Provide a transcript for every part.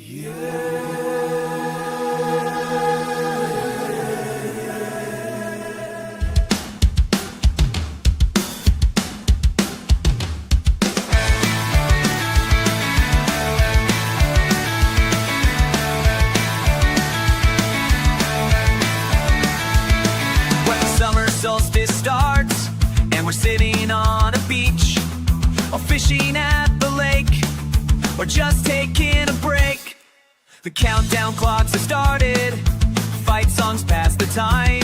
When the summer solstice starts and we're sitting on a beach or fishing at the lake or just taking a break, the countdown clocks have started, fight songs pass the time.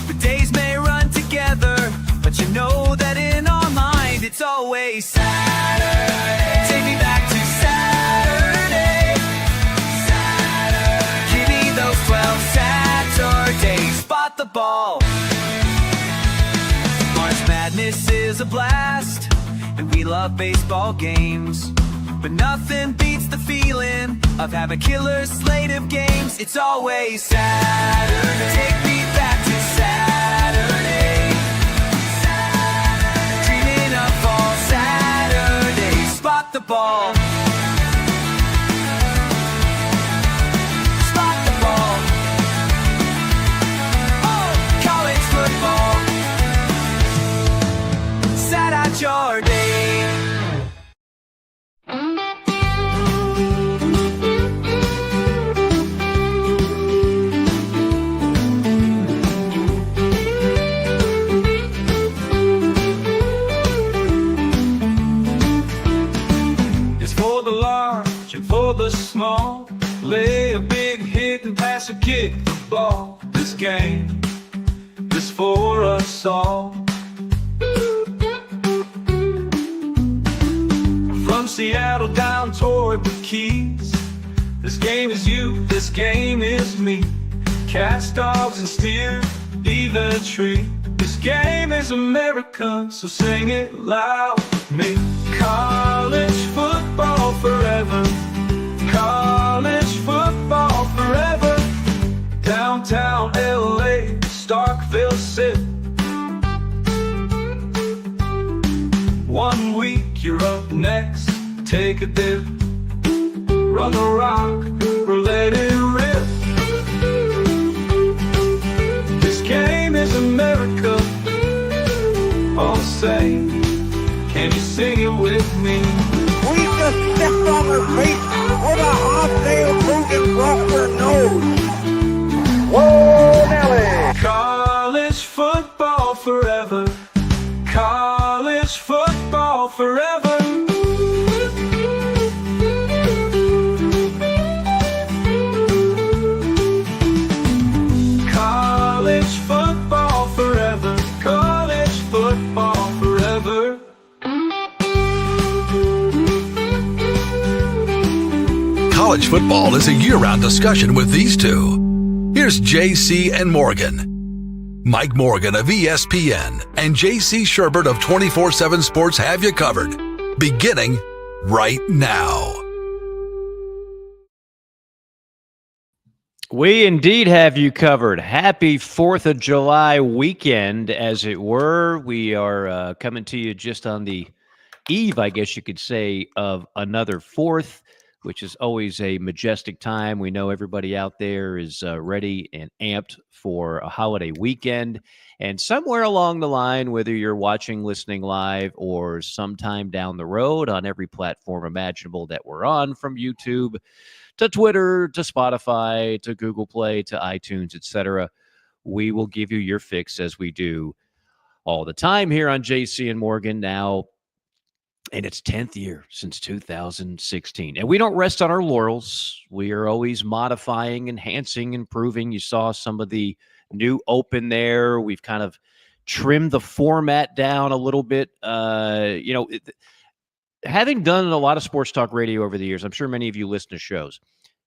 The days may run together, but you know that in our mind it's always Saturday. Take me back to Saturday. Saturday. Give me those 12 Saturdays. Spot the ball. March Madness is a blast, and we love baseball games. But nothing beats the feeling of having a killer slate of games. It's always Saturday. Take me back to Saturday. Saturday. Dreaming of all Saturdays. Spot the ball. Spot the ball. Oh, college football. Sat out your day. For the small, lay a big hit and pass a kick the ball. This game is for us all. From Seattle down toward the Keys, this game is you, this game is me. Cast dogs and steer, be the tree. This game is America, so sing it loud with me. College football forever. College football forever. Downtown LA, Starkville City. 1 week you're up next, take a dip. Run the rock or let it rip. This game is America. All say, can you sing it with me? We just stepped on her feet with a hot-tail Brugen brought her nose. Whoa, Nelly! College football forever. College football forever. College football forever. College football forever. College football is a year-round discussion with these two. Here's JC and Morgan. Mike Morgan of ESPN and JC Sherbert of 24/7 Sports have you covered, beginning right now. We indeed have you covered. Happy 4th of July weekend, as it were. We are coming to you just on the eve, I guess you could say, of another 4th, which is always a majestic time. We know everybody out there is ready and amped for a holiday weekend. And somewhere along the line, whether you're watching, listening live, or sometime down the road on every platform imaginable that we're on, from YouTube to Twitter to Spotify to Google Play to iTunes, etc., we will give you your fix as we do all the time here on JC and Morgan now. And it's 10th year since 2016. And we don't rest on our laurels. We are always modifying, enhancing, improving. You saw some of the new open there. We've kind of trimmed the format down a little bit. Having done a lot of sports talk radio over the years, I'm sure many of you listen to shows.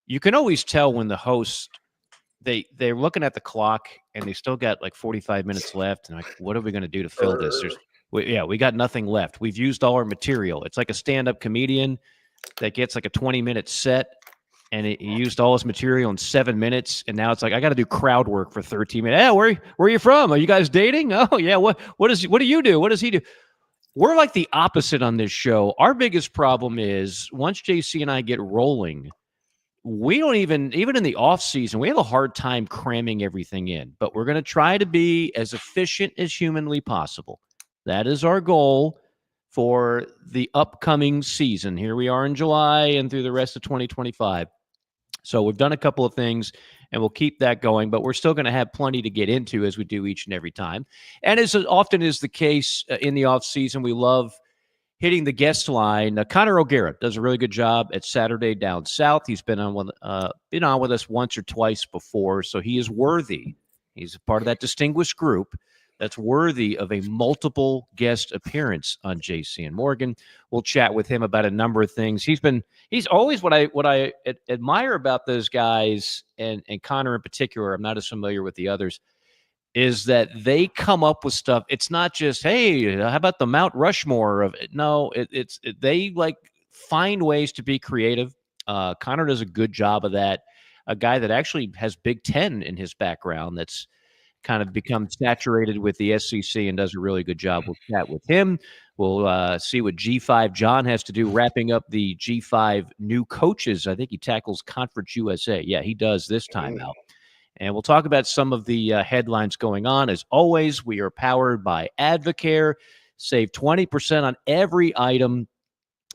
You can always tell when the hosts, they're looking at the clock and they still got like 45 minutes left. And like, what are we going to do to fill this? We got nothing left. We've used all our material. It's like a stand-up comedian that gets like a 20-minute set, and he used all his material in 7 minutes, and now it's like, I got to do crowd work for 13 minutes. Hey, where are you from? Are you guys dating? Oh, yeah. What do you do? What does he do? We're like the opposite on this show. Our biggest problem is once JC and I get rolling, we don't even in the off season, we have a hard time cramming everything in, but we're going to try to be as efficient as humanly possible. That is our goal for the upcoming season. Here we are in July and through the rest of 2025. So we've done a couple of things and we'll keep that going, but we're still going to have plenty to get into as we do each and every time. And as often is the case in the off season, we love hitting the guest line. Connor O'Gara does a really good job at Saturday Down South. He's been on with us once or twice before, so he is worthy. He's a part of that distinguished group that's worthy of a multiple guest appearance on JC and Morgan. We'll chat with him about a number of things. He's always what I admire about those guys, and Connor in particular. I'm not as familiar with the others, is that they come up with stuff. It's not just, hey, how about the Mount Rushmore of it? No, they like find ways to be creative. Connor does a good job of that. A guy that actually has Big Ten in his background that's kind of become saturated with the SEC and does a really good job. We'll chat with him. We'll see what G5 John has to do wrapping up the G5 new coaches. I think he tackles Conference USA. Yeah, he does this time out. And we'll talk about some of the headlines going on. As always, we are powered by Advocare. Save 20% on every item.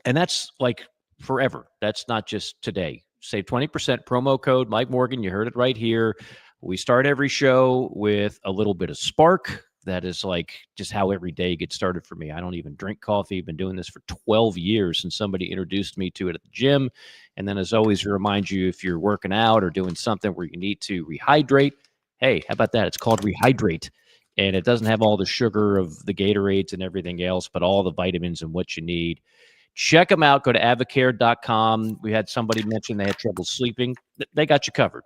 And that's like forever. That's not just today. Save 20%, promo code Mike Morgan. You heard it right here. We start every show with a little bit of spark. That is like just how every day gets started for me. I don't even drink coffee. I've been doing this for 12 years since somebody introduced me to it at the gym. And then as always, we remind you if you're working out or doing something where you need to rehydrate, hey, how about that? It's called Rehydrate. And it doesn't have all the sugar of the Gatorades and everything else, but all the vitamins and what you need. Check them out. Go to avocare.com. We had somebody mention they had trouble sleeping. They got you covered.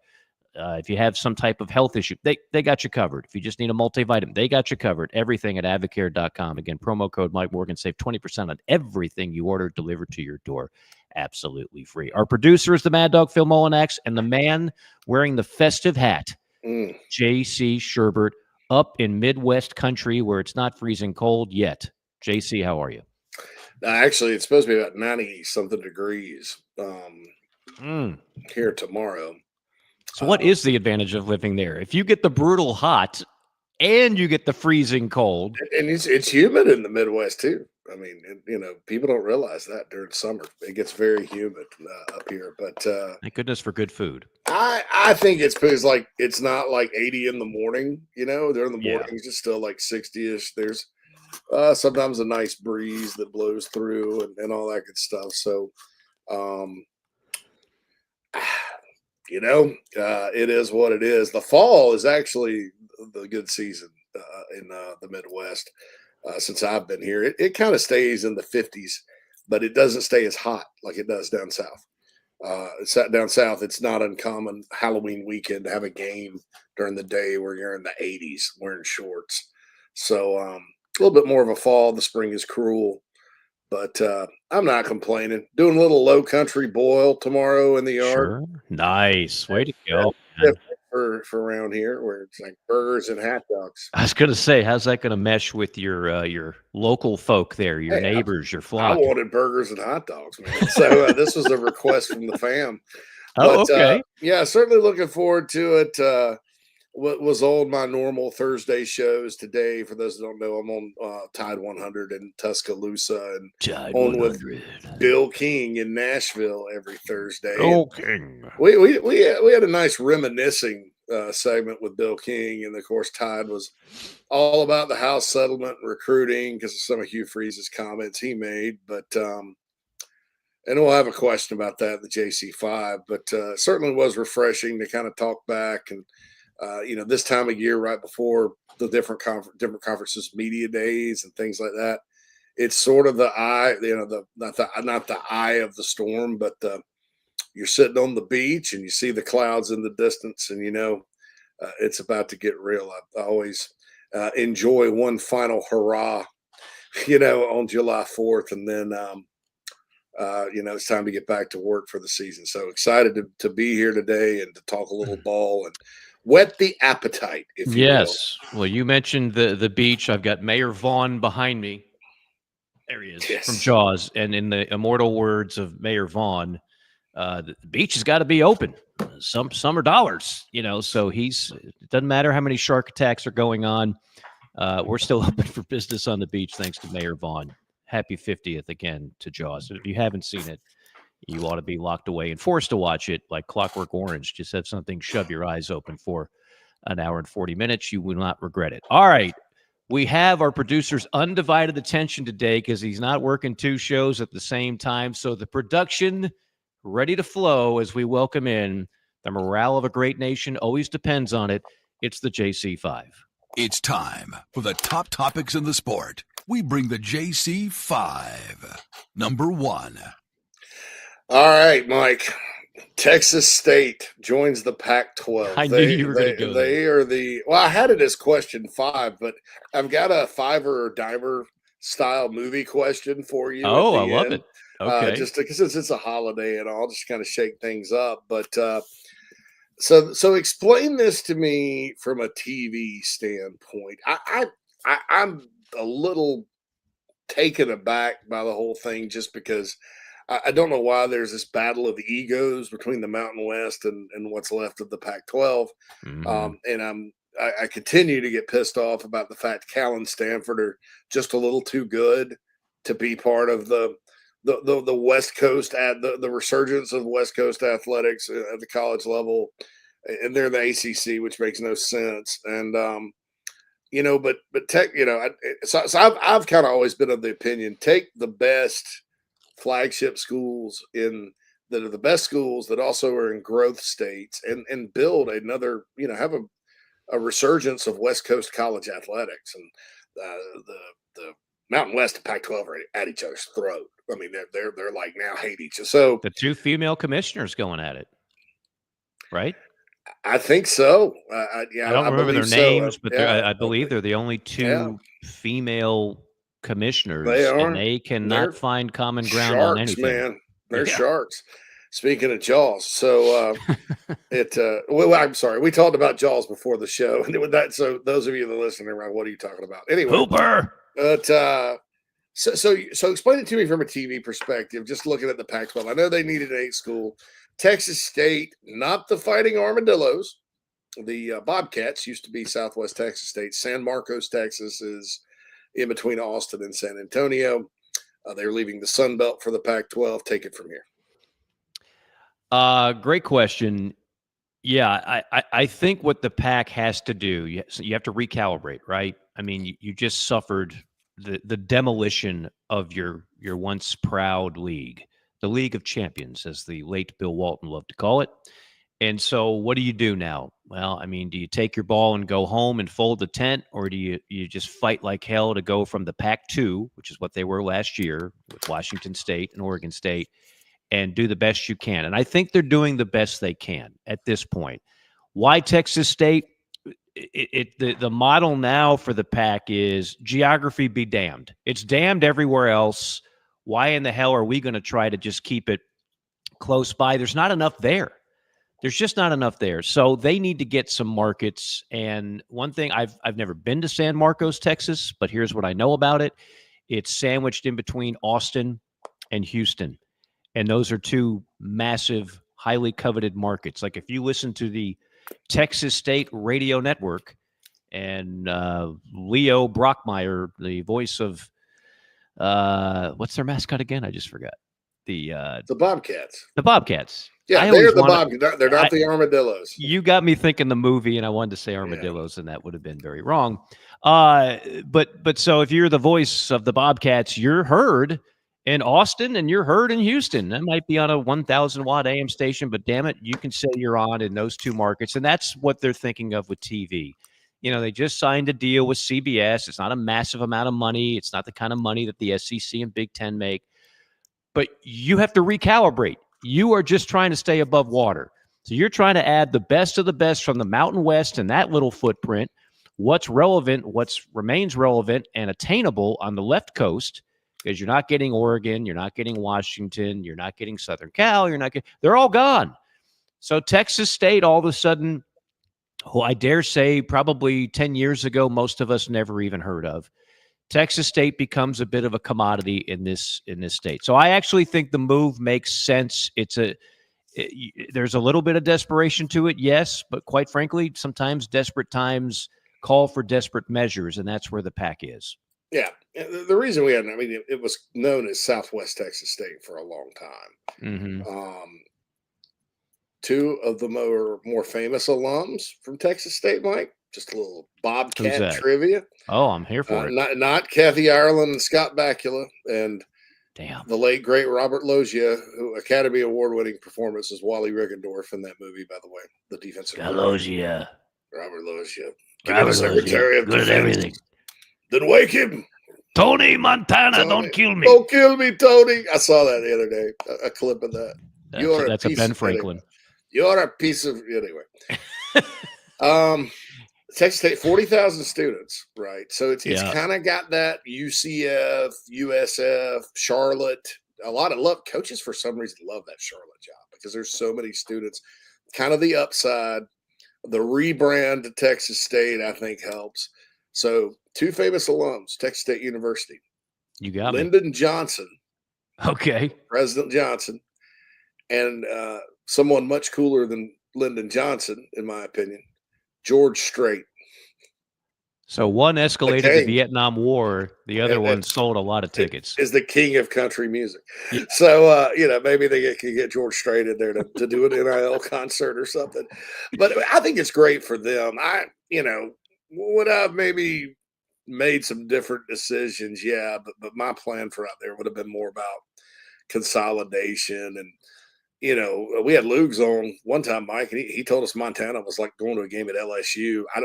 If you have some type of health issue, they got you covered. If you just need a multivitamin, they got you covered. Everything at avocare.com. Again, promo code Mike Morgan. Save 20% on everything you order delivered to your door. Absolutely free. Our producer is the Mad Dog, Phil Molinax, and the man wearing the festive hat, JC Sherbert, up in Midwest country where it's not freezing cold yet. JC, how are you? Actually, it's supposed to be about 90-something degrees here tomorrow. So what is the advantage of living there? If you get the brutal hot and you get the freezing cold. And it's humid in the Midwest, too. I mean, people don't realize that during summer. It gets very humid up here. But thank goodness for good food. I think it's because, like, it's not like 80 in the morning, during the mornings, it's still like 60-ish. There's sometimes a nice breeze that blows through and all that good stuff. So, it is what it is. The fall is actually the good season in the Midwest since I've been here. It kind of stays in the 50s, but it doesn't stay as hot like it does down south. Down south, it's not uncommon Halloween weekend to have a game during the day where you're in the 80s wearing shorts. So a little bit more of a fall. The spring is cruel. But I'm not complaining. Doing a little low country boil tomorrow in the yard. Sure. Nice. Way to go. For around here where it's like burgers and hot dogs. I was going to say, how's that going to mesh with your local folk there, your neighbors, your flock? I wanted burgers and hot dogs, man. So this was a request from the fam. Okay. Yeah, certainly looking forward to it. What was on my normal Thursday shows today, for those that don't know, I'm on Tide 100 in Tuscaloosa and Tide on 100. with Bill King in Nashville every Thursday. Bill King. We had a nice reminiscing segment with Bill King, and of course Tide was all about the House settlement and recruiting because of some of Hugh Freeze's comments he made. But and we'll have a question about that in the JC5. But certainly was refreshing to kind of talk back and. This time of year, right before the different conferences, media days and things like that, it's sort of the eye, not the eye of the storm, but you're sitting on the beach and you see the clouds in the distance, and it's about to get real. I always enjoy one final hurrah, on July 4th, and then it's time to get back to work for the season. So excited to be here today and to talk a little ball and whet the appetite, if you will. Well, you mentioned the beach. I've got Mayor Vaughn behind me. There he is from Jaws. And in the immortal words of Mayor Vaughn, The beach has got to be open. Some summer dollars, so it doesn't matter how many shark attacks are going on. We're still open for business on the beach, thanks to Mayor Vaughn. Happy 50th again to Jaws. If you haven't seen it, you ought to be locked away and forced to watch it like Clockwork Orange. Just have something, shove your eyes open for an hour and 40 minutes. You will not regret it. All right. We have our producer's undivided attention today because he's not working two shows at the same time. So the production ready to flow as we welcome in the morale of a great nation always depends on it. It's the JC5. It's time for the top topics in the sport. We bring the JC5. Number 1. All right, Mike. Texas State joins the Pac-12. I knew you were going to go there. They are I had it as question 5, but I've got a fiver or dimer style movie question for you. Oh, I love it. Okay. Just because it's a holiday and I'll just kind of shake things up. But so explain this to me from a TV standpoint. I'm a little taken aback by the whole thing just because I don't know why there's this battle of egos between the Mountain West and what's left of the Pac-12. Mhm. And I continue to get pissed off about the fact Cal and Stanford are just a little too good to be part of the West Coast the resurgence of West Coast athletics at the college level, and they're in the ACC, which makes no sense. And but tech, so I've kind of always been of the opinion, take the best flagship schools in that are the best schools that also are in growth states and build another, have a resurgence of West Coast college athletics. And the Mountain West and Pac-12 are at each other's throat. I mean, they're like now hate each other. So the two female commissioners going at it, right? I think so. I don't remember their names, but I believe they're the only two female commissioners. They are. And they cannot find common ground sharks, on anything. Man. They're sharks. Speaking of Jaws, so well, I'm sorry, we talked about Jaws before the show, and with that, so those of you that are listening around, what are you talking about? Anyway, Hooper. But so explain it to me from a TV perspective. Just looking at the Pac-12, I know they needed an 8 school. Texas State, not the Fighting Armadillos. The Bobcats used to be Southwest Texas State. San Marcos, Texas is in between Austin and San Antonio. They're leaving the Sun Belt for the Pac-12. Take it from here. Great question. Yeah, I think what the Pac has to do, you have to recalibrate, right? I mean, you just suffered the demolition of your once proud league, the League of Champions, as the late Bill Walton loved to call it. And so what do you do now? Well, I mean, do you take your ball and go home and fold the tent, or do you just fight like hell to go from the Pac-2, which is what they were last year with Washington State and Oregon State, and do the best you can? And I think they're doing the best they can at this point. Why Texas State? The model now for the Pac is geography be damned. It's damned everywhere else. Why in the hell are we going to try to just keep it close by? There's not enough there. There's just not enough there. So they need to get some markets. And one thing, I've never been to San Marcos, Texas, but here's what I know about it. It's sandwiched in between Austin and Houston. And those are two massive, highly coveted markets. Like if you listen to the Texas State radio network and Leo Brockmeyer, the voice of what's their mascot again? I just forgot. The Bobcats. The Bobcats. Yeah, they're the Bobcats. They're not the Armadillos. You got me thinking the movie, and I wanted to say Armadillos, and that would have been very wrong. But so if you're the voice of the Bobcats, you're heard in Austin and you're heard in Houston. That might be on a 1,000-watt AM station, but damn it, you can say you're on in those two markets, and that's what they're thinking of with TV. They just signed a deal with CBS. It's not a massive amount of money. It's not the kind of money that the SEC and Big Ten make. But you have to recalibrate. You are just trying to stay above water. So you're trying to add the best of the best from the Mountain West and that little footprint. What's relevant, remains relevant and attainable on the left coast, because you're not getting Oregon, you're not getting Washington, you're not getting Southern Cal, they're all gone. So Texas State, all of a sudden, who I dare say probably 10 years ago, most of us never even heard of. Texas State becomes a bit of a commodity in this state. So I actually think the move makes sense. It's there's a little bit of desperation to it, yes, but quite frankly, sometimes desperate times call for desperate measures, and that's where the Pack is. Yeah. The reason we had, I mean, it was known as Southwest Texas State for a long time. Mm-hmm. Two of the more famous alums from Texas State, Mike. Just a little Who's Bobcat that? trivia. Oh, I'm here for it. Not Kathy Ireland and Scott Bakula and Damn. the late great Robert Loggia, who Academy Award winning performance as Wally Rickendorf in that movie, by the way, the defensive Galosia. Robert Loggia. Robert Secretary Loggia. of Good at Defense. everything. Then wake him. Tony Montana, Tony, don't kill me. Don't kill me, Tony. I saw that the other day, a clip of that. That's a Ben Franklin. Anyway. You're a piece of anyway. Texas State, 40,000 students, right? So it's kind of got that UCF, USF, Charlotte. A lot of coaches for some reason love that Charlotte job because there's so many students. Kind of the upside. The rebrand to Texas State, I think, helps. So two famous alums, Texas State University. You got Lyndon Johnson. Okay. President Johnson. And someone much cooler than Lyndon Johnson, in my opinion, George Strait. So one escalated the Vietnam War. The other one sold a lot of tickets. Is the king of country music. Yeah. So, maybe they can get George Strait in there to do an NIL concert or something. But I think it's great for them. Would I've maybe made some different decisions? Yeah, but my plan for out there would have been more about consolidation. And, we had Lugs on one time, Mike, and he told us Montana was like going to a game at LSU. I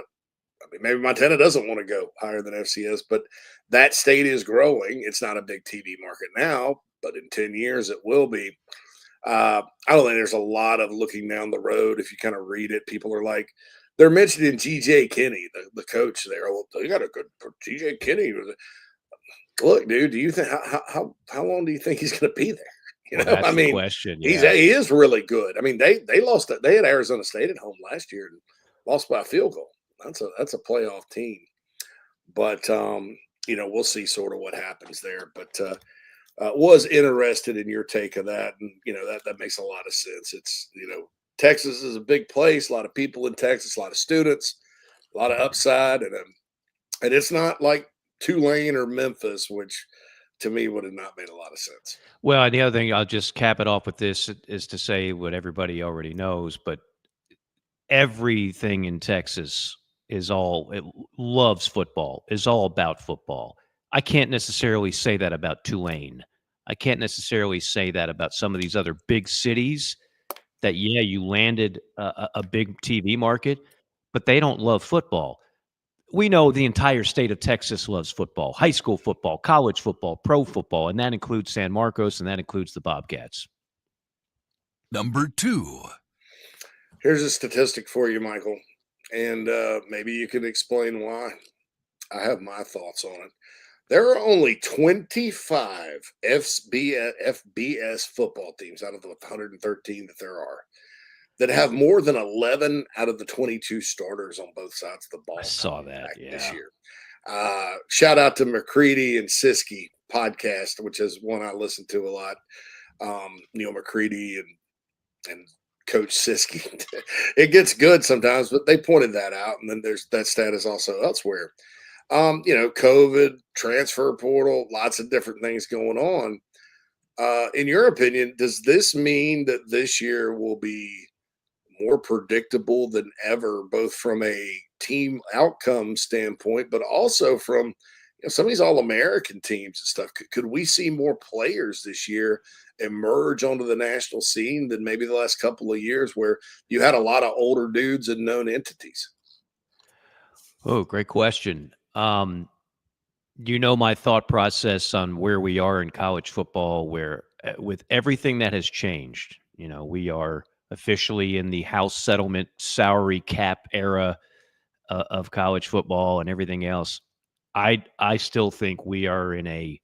mean, maybe Montana doesn't want to go higher than FCS, but that state is growing. It's not a big TV market now, but in 10 years it will be. I don't think there's a lot of looking down the road. If you kind of read it, people are like, they're mentioning G.J. Kinney, the coach there. Well, they got a good G.J. Kinney. Look, dude, do you think how long do you think he's going to be there? That's the question. Yeah. He is really good. I mean, they lost. They had Arizona State at home last year and lost by a field goal. That's a playoff team, but we'll see sort of what happens there. But was interested in your take of that, and that makes a lot of sense. It's Texas is a big place, a lot of people in Texas, a lot of students, a lot of upside, and it's not like Tulane or Memphis, which to me would have not made a lot of sense. Well, and the other thing, I'll just cap it off with this, is to say what everybody already knows, but everything in Texas it loves football, is all about football. I can't necessarily say that about Tulane. I can't necessarily say that about some of these other big cities that, you landed a big TV market, but they don't love football. We know the entire state of Texas loves football, high school football, college football, pro football, and that includes San Marcos, and that includes the Bobcats. Number 2. Here's a statistic for you, Michael, and maybe you can explain why. I have my thoughts on it. There are only 25 FBS football teams out of the 113 that there are that have more than 11 out of the 22 starters on both sides of the ball. I saw that this year. Shout out to McCready and Siskey podcast, which is one I listen to a lot. Neil McCready and Coach Siskey. It gets good sometimes, but they pointed that out. And then there's that status also elsewhere. COVID, transfer portal, lots of different things going on. In your opinion, does this mean that this year will be more predictable than ever, both from a team outcome standpoint, but also from some of these All-American teams and stuff? Could we see more players this year emerge onto the national scene than maybe the last couple of years where you had a lot of older dudes and known entities? Oh, great question. My thought process on where we are in college football, where with everything that has changed, we are officially in the House settlement salary cap era of college football and everything else. I still think we are in a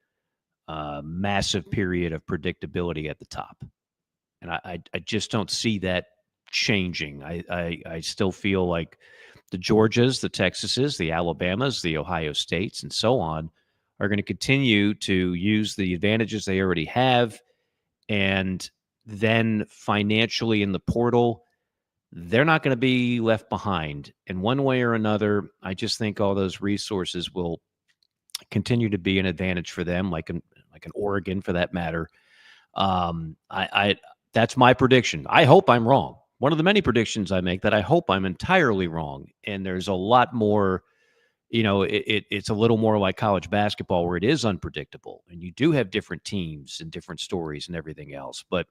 massive period of predictability at the top. And I just don't see that changing. I still feel like the Georgias, the Texases, the Alabamas, the Ohio States, and so on are going to continue to use the advantages they already have and then financially in the portal, they're not going to be left behind. In one way or another, I just think all those resources will continue to be an advantage for them, like an Oregon for that matter. I that's my prediction. I hope I'm wrong. One of the many predictions I make that I hope I'm entirely wrong. And there's a lot more, it's a little more like college basketball where it is unpredictable and you do have different teams and different stories and everything else. But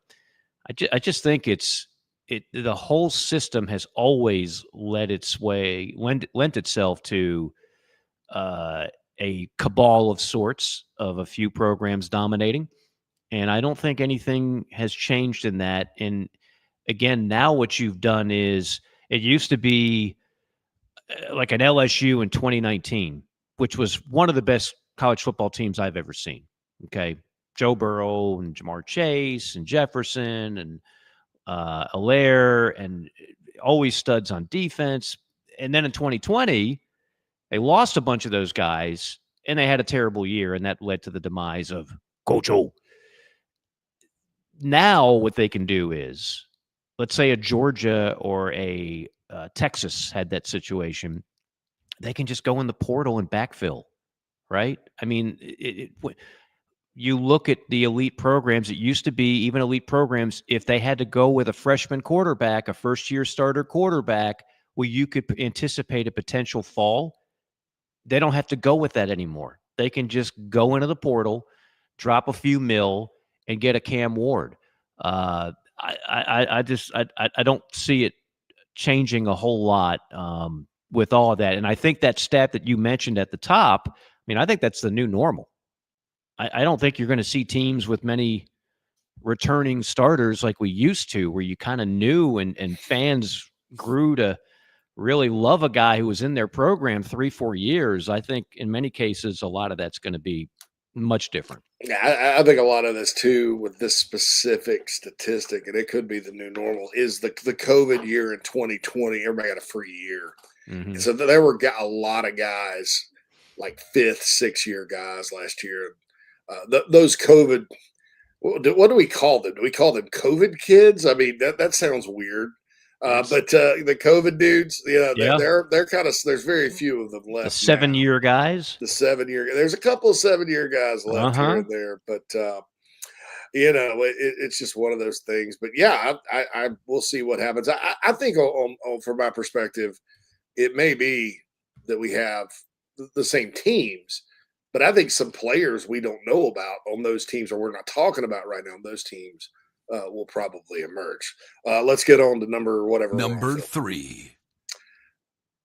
I just think the whole system has always lent itself to a cabal of sorts of a few programs dominating. And I don't think anything has changed in that. And again, now what you've done is it used to be like an LSU in 2019, which was one of the best college football teams I've ever seen. Okay. Joe Burrow and Jamar Chase and Jefferson and Allaire and always studs on defense. And then in 2020, they lost a bunch of those guys and they had a terrible year, and that led to the demise of Coach O. Now what they can do is, let's say a Georgia or a Texas had that situation, they can just go in the portal and backfill, right? I mean, you look at the elite programs, it used to be even elite programs, if they had to go with a freshman quarterback, a first-year starter quarterback, where you could anticipate a potential fall, they don't have to go with that anymore. They can just go into the portal, drop a few mil, and get a Cam Ward. I don't see it changing a whole lot with all of that. And I think that stat that you mentioned at the top, I mean, I think that's the new normal. I don't think you're going to see teams with many returning starters like we used to, where you kind of knew and fans grew to really love a guy who was in their program 3-4 years. I think in many cases, a lot of that's going to be much different. Yeah, I think a lot of this too, with this specific statistic, and it could be the new normal, is the COVID year in 2020. Everybody got a free year, Mm-hmm. and so there were a lot of guys, like 5th, 6th-year guys last year. Those COVID, what do we call them? Do we call them COVID kids? I mean, that sounds weird. But the COVID dudes, Yeah. they're kind of, there's very few of them left. The 7-year guys. The 7-year, there's a couple of 7-year guys left here and there, but it's just one of those things. But yeah, I we'll see what happens. I think from my perspective, it may be that we have the same teams, but I think some players we don't know about on those teams, or we're not talking about right now on those teams, will probably emerge. Let's get on to Number 3.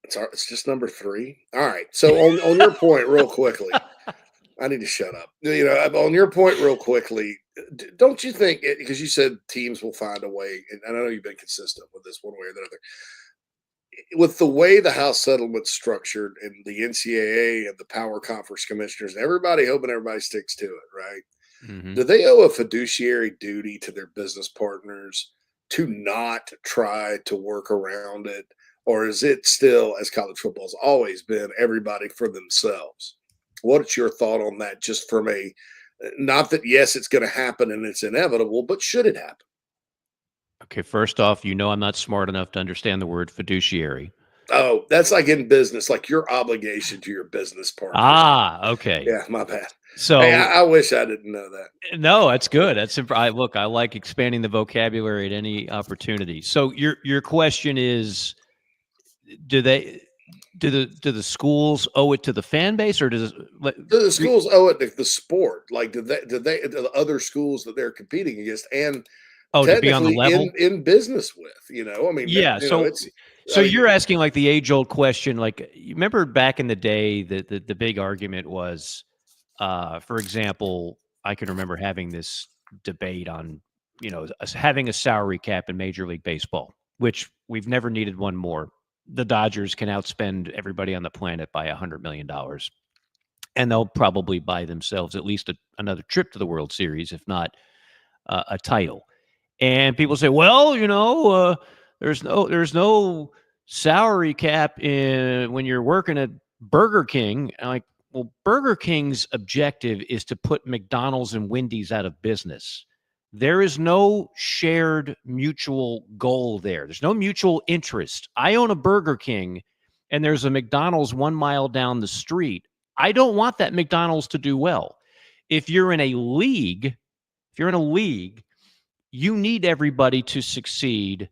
It's just number 3. All right. So on your point, real quickly, I need to shut up. On your point, real quickly, don't you think? Because you said teams will find a way, and I know you've been consistent with this one way or the other. With the way the House settlement's structured, and the NCAA and the Power Conference commissioners, and everybody hoping everybody sticks to it, right? Mm-hmm. Do they owe a fiduciary duty to their business partners to not try to work around it? Or is it still, as college football's always been, everybody for themselves? What's your thought on that? Just from not that, yes, it's going to happen and it's inevitable, but should it happen? Okay, first off, I'm not smart enough to understand the word fiduciary. Oh, that's like in business, like your obligation to your business partner. Ah, okay. Yeah, my bad. So hey, I wish I didn't know that. No, that's good. Look, I like expanding the vocabulary at any opportunity. So your question is, do the schools owe it to the fan base, or do the schools owe it to the sport? Like, do the other schools that they're competing against, and to be on the level in business with? I mean, yeah. So you're asking like the age-old question. Like, you remember back in the day, the big argument was, for example, I can remember having this debate on, having a salary cap in Major League Baseball, which we've never needed one more. The Dodgers can outspend everybody on the planet by $100 million. And they'll probably buy themselves at least another trip to the World Series, if not a title. And people say, well, there's no salary cap when you're working at Burger King. I'm like, well, Burger King's objective is to put McDonald's and Wendy's out of business. There is no shared mutual goal there. There's no mutual interest. I own a Burger King and there's a McDonald's 1 mile down the street. I don't want that McDonald's to do well. If you're in a league, you need everybody to succeed,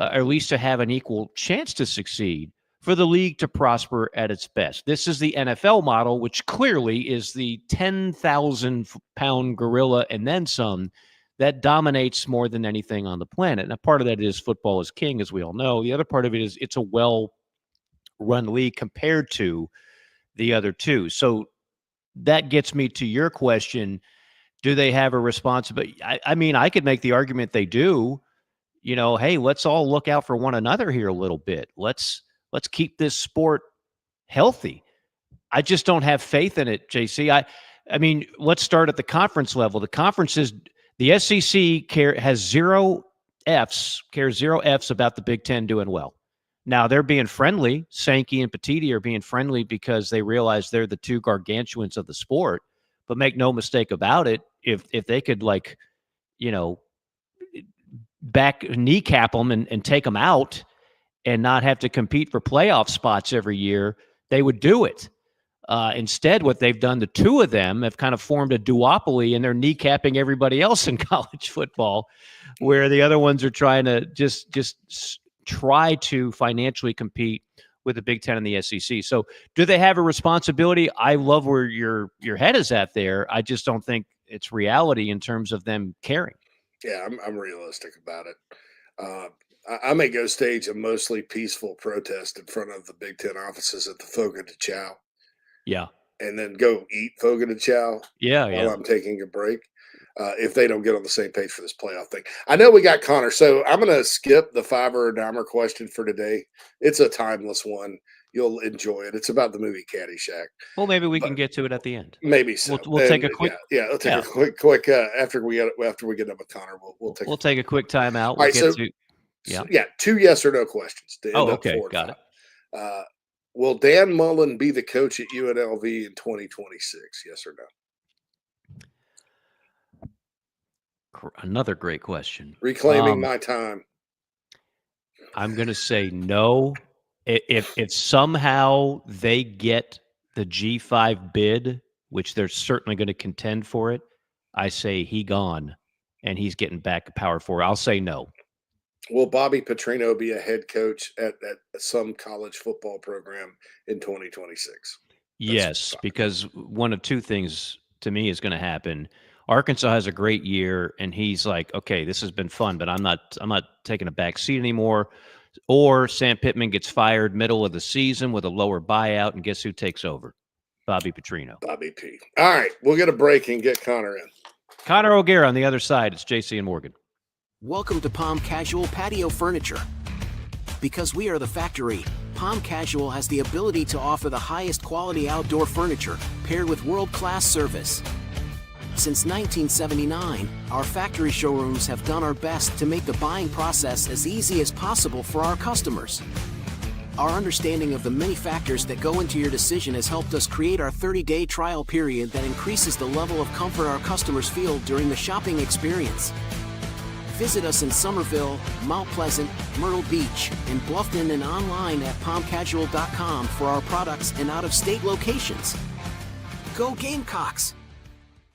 or at least to have an equal chance to succeed, for the league to prosper at its best. This is the NFL model, which clearly is the 10,000-pound gorilla and then some that dominates more than anything on the planet. Now, part of that is football is king, as we all know. The other part of it is it's a well-run league compared to the other two. So that gets me to your question. Do they have a responsibility? I mean, I could make the argument they do. Hey, let's all look out for one another here a little bit. Let's keep this sport healthy. I just don't have faith in it, JC. I mean, let's start at the conference level. The conference is the SEC cares zero Fs about the Big Ten doing well. Now, they're being friendly. Sankey and Petiti are being friendly because they realize they're the two gargantuans of the sport. But make no mistake about it, if they could, back kneecap them and take them out and not have to compete for playoff spots every year, they would do it. Instead, what they've done, the two of them have kind of formed a duopoly, and they're kneecapping everybody else in college football, where the other ones are trying to just try to financially compete with the Big Ten and the SEC. So do they have a responsibility? I love where your head is at there. I just don't think it's reality in terms of them caring. Yeah, I'm realistic about it. I may go stage a mostly peaceful protest in front of the Big Ten offices at the Fogo de Chao. Yeah. And then go eat Fogo de Chao while I'm taking a break. If they don't get on the same page for this playoff thing. I know we got Connor, so I'm going to skip the fiver or dimer question for today. It's a timeless one. You'll enjoy it. It's about the movie Caddyshack. Well, maybe we can get to it at the end. Maybe so. We'll take a quick. Yeah, we'll take a quick. After we get done with Connor, we'll take a quick time out. All right, so 2 yes or no questions. To end up okay, got it. Will Dan Mullen be the coach at UNLV in 2026? Yes or no? Another great question. Reclaiming my time. I'm going to say no. If somehow they get the G5 bid, which they're certainly going to contend for it, I say he gone, and he's getting back to Power 4. I'll say no. Will Bobby Petrino be a head coach at some college football program in 2026? Yes, because one of two things to me is going to happen. Arkansas has a great year, and he's like, okay, this has been fun, but I'm not taking a back seat anymore. Or Sam Pittman gets fired middle of the season with a lower buyout, and guess who takes over? Bobby Petrino. Bobby P. All right, we'll get a break and get Connor in. Connor O'Gara on the other side. It's JC and Morgan. Welcome to Palm Casual Patio Furniture. Because we are the factory, Palm Casual has the ability to offer the highest quality outdoor furniture paired with world-class service. Since 1979, our factory showrooms have done our best to make the buying process as easy as possible for our customers. Our understanding of the many factors that go into your decision has helped us create our 30-day trial period that increases the level of comfort our customers feel during the shopping experience. Visit us in Somerville, Mount Pleasant, Myrtle Beach, and Bluffton, and online at palmcasual.com for our products in out-of-state locations. Go Gamecocks!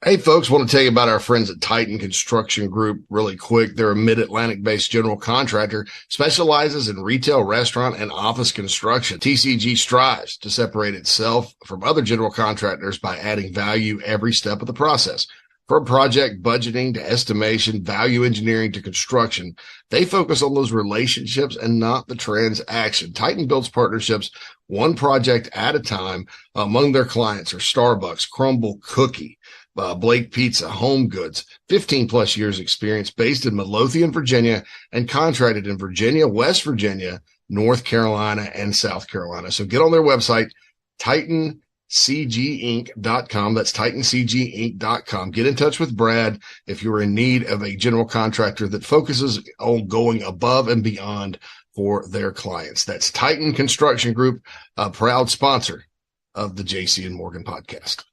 Hey folks, want to tell you about our friends at Titan Construction Group really quick. They're a mid-Atlantic based general contractor, specializes in retail, restaurant, and office construction. TCG strives to separate itself from other general contractors by adding value every step of the process. From project budgeting to estimation, value engineering to construction, they focus on those relationships and not the transaction. Titan builds partnerships one project at a time. Among their clients are Starbucks, Crumble Cookie, Blake Pizza, Home Goods, 15 plus years experience, based in Midlothian, Virginia, and contracted in Virginia, West Virginia, North Carolina, and South Carolina. So get on their website, TitanCGinc.com. That's TitanCGinc.com. Get in touch with Brad if you're in need of a general contractor that focuses on going above and beyond for their clients. That's Titan Construction Group, a proud sponsor of the JC and Morgan podcast.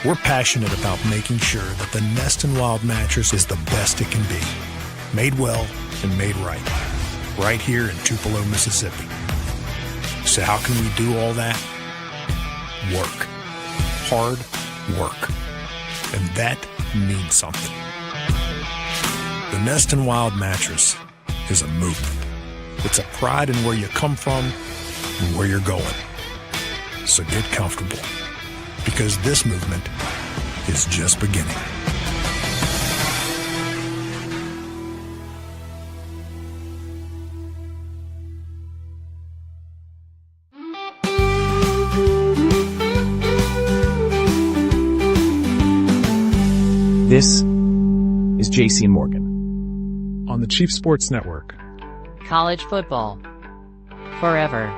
We're passionate about making sure that the Nest and Wild mattress is the best it can be. Made well and made right. Right here in Tupelo, Mississippi. So how can we do all that? Work. Hard work. And that means something. The Nest and Wild mattress is a movement. It's a pride in where you come from and where you're going. So get comfortable, because this movement is just beginning. This is JC and Morgan on the Chief Sports Network. College football. Forever.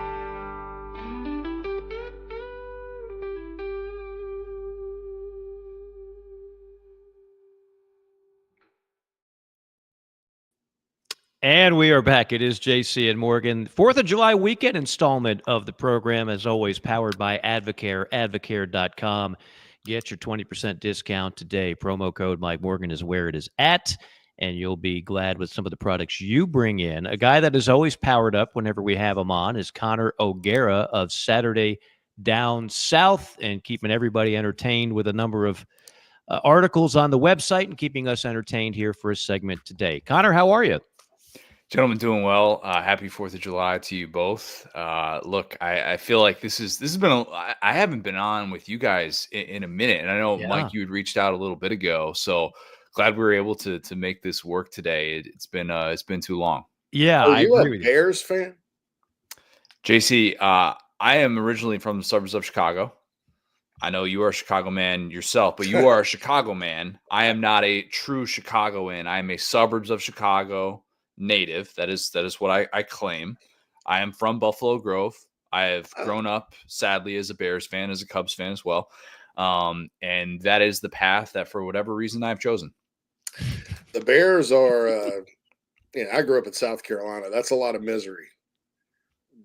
And we are back. It is JC and Morgan. 4th of July weekend installment of the program, as always, powered by Advocare, advocare.com. Get your 20% discount today. Promo code Mike Morgan is where it is at, and you'll be glad with some of the products you bring in. A guy that is always powered up whenever we have him on is Connor O'Gara of Saturday Down South, and keeping everybody entertained with a number of articles on the website and keeping us entertained here for a segment today. Connor, how are you? Gentlemen, doing well. Happy 4th of July to you both. Look, I feel like this has been I haven't been on with you guys in a minute, and I know Mike, you had reached out a little bit ago, so glad we were able to make this work today. It's been too long. Yeah, I agree agree with you. Bears fan? JC, I am originally from the suburbs of Chicago. I know you are a Chicago man yourself, but you are a Chicago man. I am not a true Chicagoan. I am a suburbs of Chicago native. That is what I claim. I am from Buffalo Grove. I have grown up, sadly, as a Bears fan, as a Cubs fan as well. And that is the path that, for whatever reason, I've chosen. The Bears are, I grew up in South Carolina. That's a lot of misery,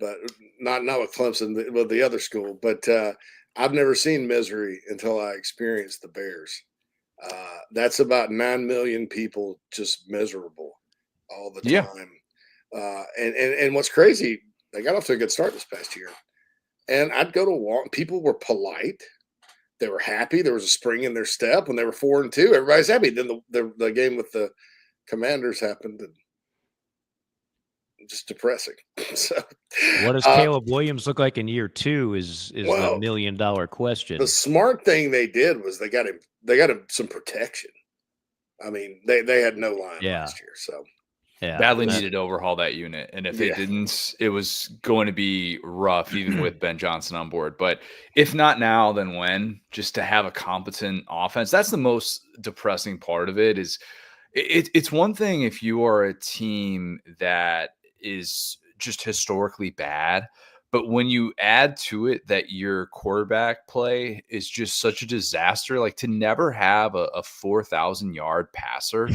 but not with Clemson, with the other school. But I've never seen misery until I experienced the Bears. That's about 9 million people just miserable all the time. And what's crazy, they got off to a good start this past year. And I'd go to walk. People were polite. They were happy. There was a spring in their step when they were 4-2. Everybody's happy. Then the game with the Commanders happened, and just depressing. So, what does Caleb Williams look like in year 2 is the $1 million question. The smart thing they did was they got him some protection. I mean, they had no line last year, so. Yeah, badly needed to overhaul that unit. And if they didn't, it was going to be rough, even with Ben Johnson on board. But if not now, then when? Just to have a competent offense. That's the most depressing part of it. Is it's one thing if you are a team that is just historically bad, but when you add to it that your quarterback play is just such a disaster, like to never have a 4,000-yard passer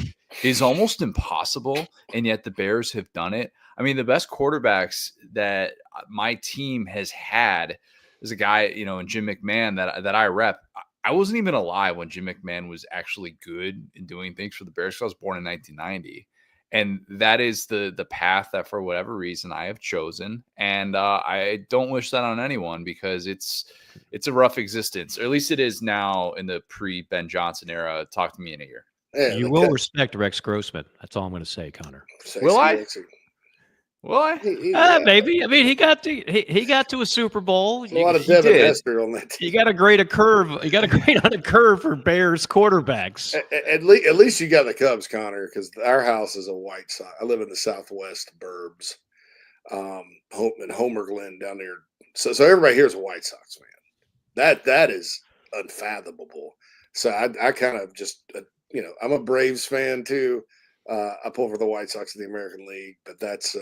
is almost impossible. And yet the Bears have done it. I mean, the best quarterbacks that my team has had is a guy, in Jim McMahon that I rep. I wasn't even alive when Jim McMahon was actually good in doing things for the Bears. I was born in 1990. And that is the path that, for whatever reason, I have chosen. And I don't wish that on anyone, because it's a rough existence. Or at least it is now in the pre-Ben Johnson era. Talk to me in a year. Yeah, you will respect Rex Grossman. That's all I'm going to say, Connor. Will I? Will I? Maybe. I mean, he got to a Super Bowl. A lot of Devin Hester on that team. You got to grade a curve. You got to grade on a curve for Bears quarterbacks. At least you got the Cubs, Connor, because our house is a White Sox. I live in the Southwest burbs, in Homer Glen down there. So everybody here is a White Sox fan. That is unfathomable. So I kind of just I'm a Braves fan too. I pull for the White Sox in the American League, but that's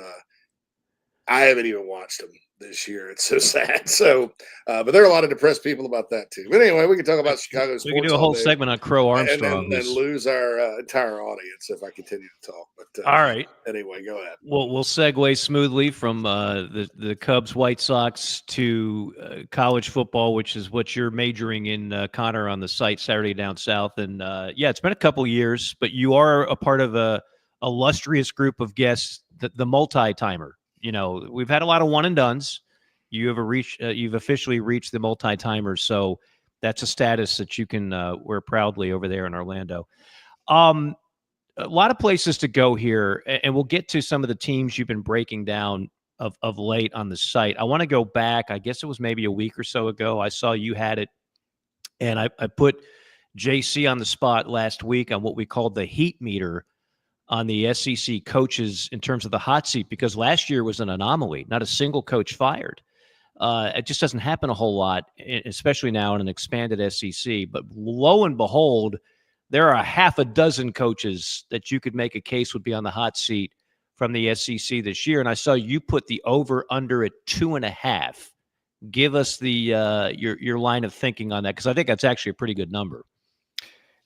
I haven't even watched them this year. It's so sad. So, but there are a lot of depressed people about that too. But anyway, we can talk about Chicago sports. We can do a whole segment on Crow Armstrong and lose our entire audience if I continue to talk. But all right. Anyway, go ahead. We'll segue smoothly from the Cubs, White Sox to college football, which is what you're majoring in, Connor, on the site Saturday Down South. And yeah, it's been a couple years, but you are a part of a illustrious group of guests, the multi-timer. You know, we've had a lot of one and dones. You've officially reached the multi-timers, so that's a status that you can wear proudly over there in Orlando. A lot of places to go here, and we'll get to some of the teams you've been breaking down of late on the site. I want to go back. I guess it was maybe a week or so ago. I saw you had it, and I put JC on the spot last week on what we called the heat meter on the SEC coaches in terms of the hot seat, because last year was an anomaly. Not a single coach fired. It just doesn't happen a whole lot, especially now in an expanded SEC. But lo and behold, there are a half a dozen coaches that you could make a case would be on the hot seat from the SEC this year. And I saw you put the over-under at 2.5. Give us the your line of thinking on that, because I think that's actually a pretty good number.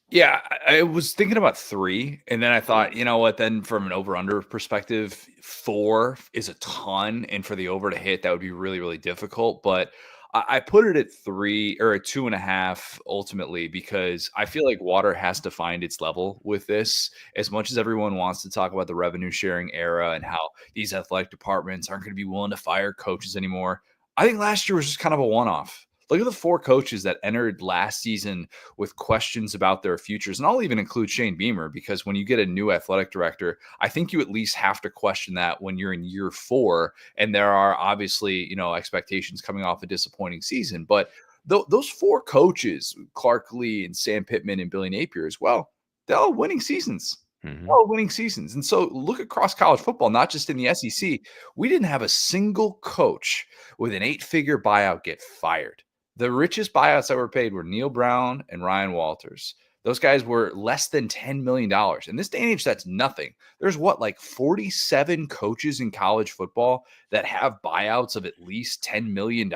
Yeah, I was thinking about 3, and then I thought, you know what, then from an over-under perspective, 4 is a ton, and for the over to hit, that would be really, really difficult. But I put it at 3 or at 2.5 ultimately, because I feel like water has to find its level with this. As much as everyone wants to talk about the revenue sharing era and how these athletic departments aren't going to be willing to fire coaches anymore, I think last year was just kind of a one-off. Look at the 4 coaches that entered last season with questions about their futures. And I'll even include Shane Beamer, because when you get a new athletic director, I think you at least have to question that when you're in year 4. And there are obviously, you know, expectations coming off a disappointing season. But those 4 coaches, Clark Lee and Sam Pittman and Billy Napier as well, they're all winning seasons. All winning seasons. And so look across college football, not just in the SEC. We didn't have a single coach with an 8-figure buyout get fired. The richest buyouts that were paid were Neil Brown and Ryan Walters. Those guys were less than $10 million. In this day and age, that's nothing. There's like 47 coaches in college football that have buyouts of at least $10 million.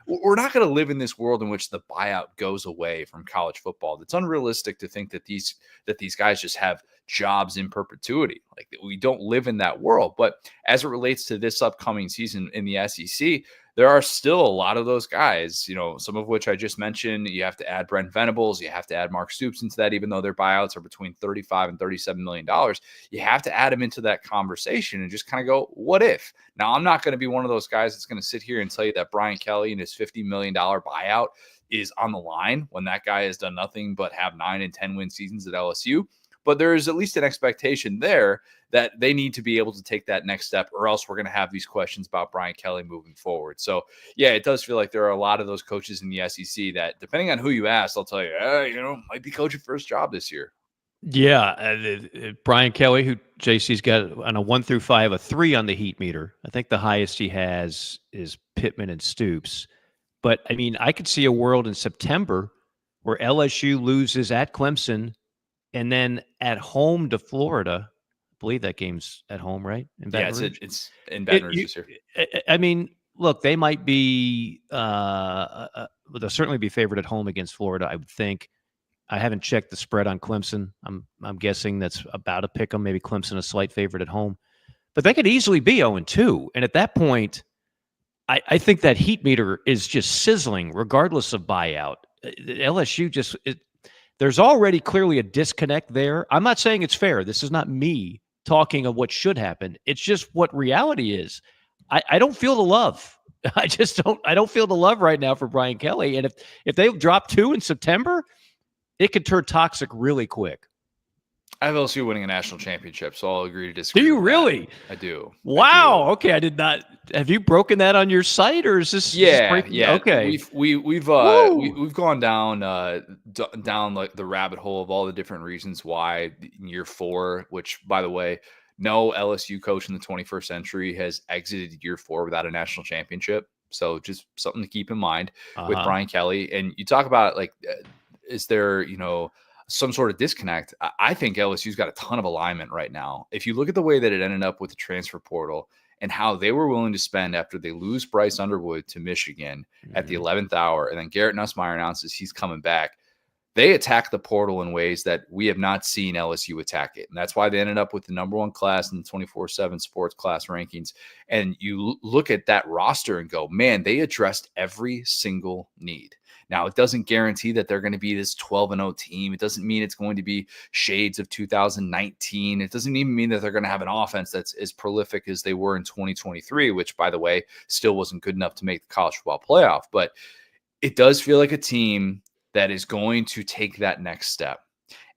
We're not going to live in this world in which the buyout goes away from college football. It's unrealistic to think that these guys just have jobs in perpetuity. Like, we don't live in that world. But as it relates to this upcoming season in the SEC, there are still a lot of those guys, you know, some of which I just mentioned. You have to add Brent Venables. You have to add Mark Stoops into that, even though their buyouts are between $35 and $37 million. You have to add them into that conversation and just kind of go, what if? Now, I'm not going to be one of those guys that's going to sit here and tell you that Brian Kelly and his $50 million buyout is on the line when that guy has done nothing but have 9 and 10 win seasons at LSU. But there is at least an expectation there that they need to be able to take that next step, or else we're going to have these questions about Brian Kelly moving forward. So, yeah, it does feel like there are a lot of those coaches in the SEC that, depending on who you ask, they'll tell you, might be coaching for his job this year. Yeah, Brian Kelly, who JC's got on a 1 through 5, a 3 on the heat meter. I think the highest he has is Pittman and Stoops. But, I mean, I could see a world in September where LSU loses at Clemson and then at home to Florida. I believe that game's at home, right? It's in Baton Rouge this year. I mean, look, they might be they'll certainly be favored at home against Florida, I would think. I haven't checked the spread on Clemson. I'm guessing that's about a pick 'em, maybe Clemson a slight favorite at home. But they could easily be 0-2. And at that point, I think that heat meter is just sizzling regardless of buyout. LSU there's already clearly a disconnect there. I'm not saying it's fair. This is not me talking of what should happen. It's just what reality is. I don't feel the love. I don't feel the love right now for Brian Kelly. And if they drop 2 in September, it could turn toxic really quick. I have LSU winning a national championship, so I'll agree to disagree. Do you really? I do. Wow. Okay, I did not. Have you broken that on your site, or is this? Yeah. Okay. We've gone down like the rabbit hole of all the different reasons why in year 4, which, by the way, no LSU coach in the 21st century has exited year 4 without a national championship. So just something to keep in mind with Brian Kelly. And you talk about, like, is there, some sort of disconnect? I think LSU's got a ton of alignment right now. If you look at the way that it ended up with the transfer portal and how they were willing to spend after they lose Bryce Underwood to Michigan at the 11th hour. And then Garrett Nussmeier announces he's coming back. They attack the portal in ways that we have not seen LSU attack it. And that's why they ended up with the number 1 class in the 24/7 sports class rankings. And you look at that roster and go, man, they addressed every single need. Now, it doesn't guarantee that they're going to be this 12-0 team. It doesn't mean it's going to be shades of 2019. It doesn't even mean that they're going to have an offense that's as prolific as they were in 2023, which, by the way, still wasn't good enough to make the college football playoff. But it does feel like a team that is going to take that next step.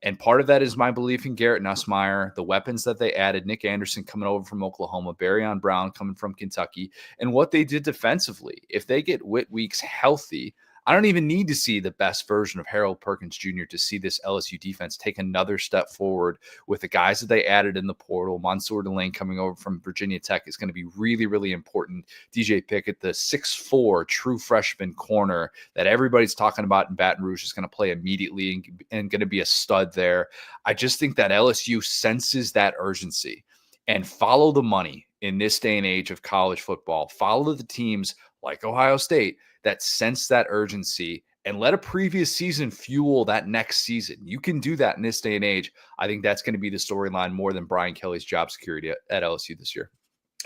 And part of that is my belief in Garrett Nussmeier, the weapons that they added, Nick Anderson coming over from Oklahoma, Barryon Brown coming from Kentucky, and what they did defensively. If they get Whit Weeks healthy, I don't even need to see the best version of Harold Perkins Jr. to see this LSU defense take another step forward with the guys that they added in the portal. Mansour Delane coming over from Virginia Tech is going to be really, really important. DJ Pickett, the 6'4" true freshman corner that everybody's talking about in Baton Rouge, is going to play immediately and going to be a stud there. I just think that LSU senses that urgency and follow the money in this day and age of college football. Follow the teams like Ohio State that sense that urgency and let a previous season fuel that next season. You can do that in this day and age. I think that's going to be the storyline more than Brian Kelly's job security at LSU this year.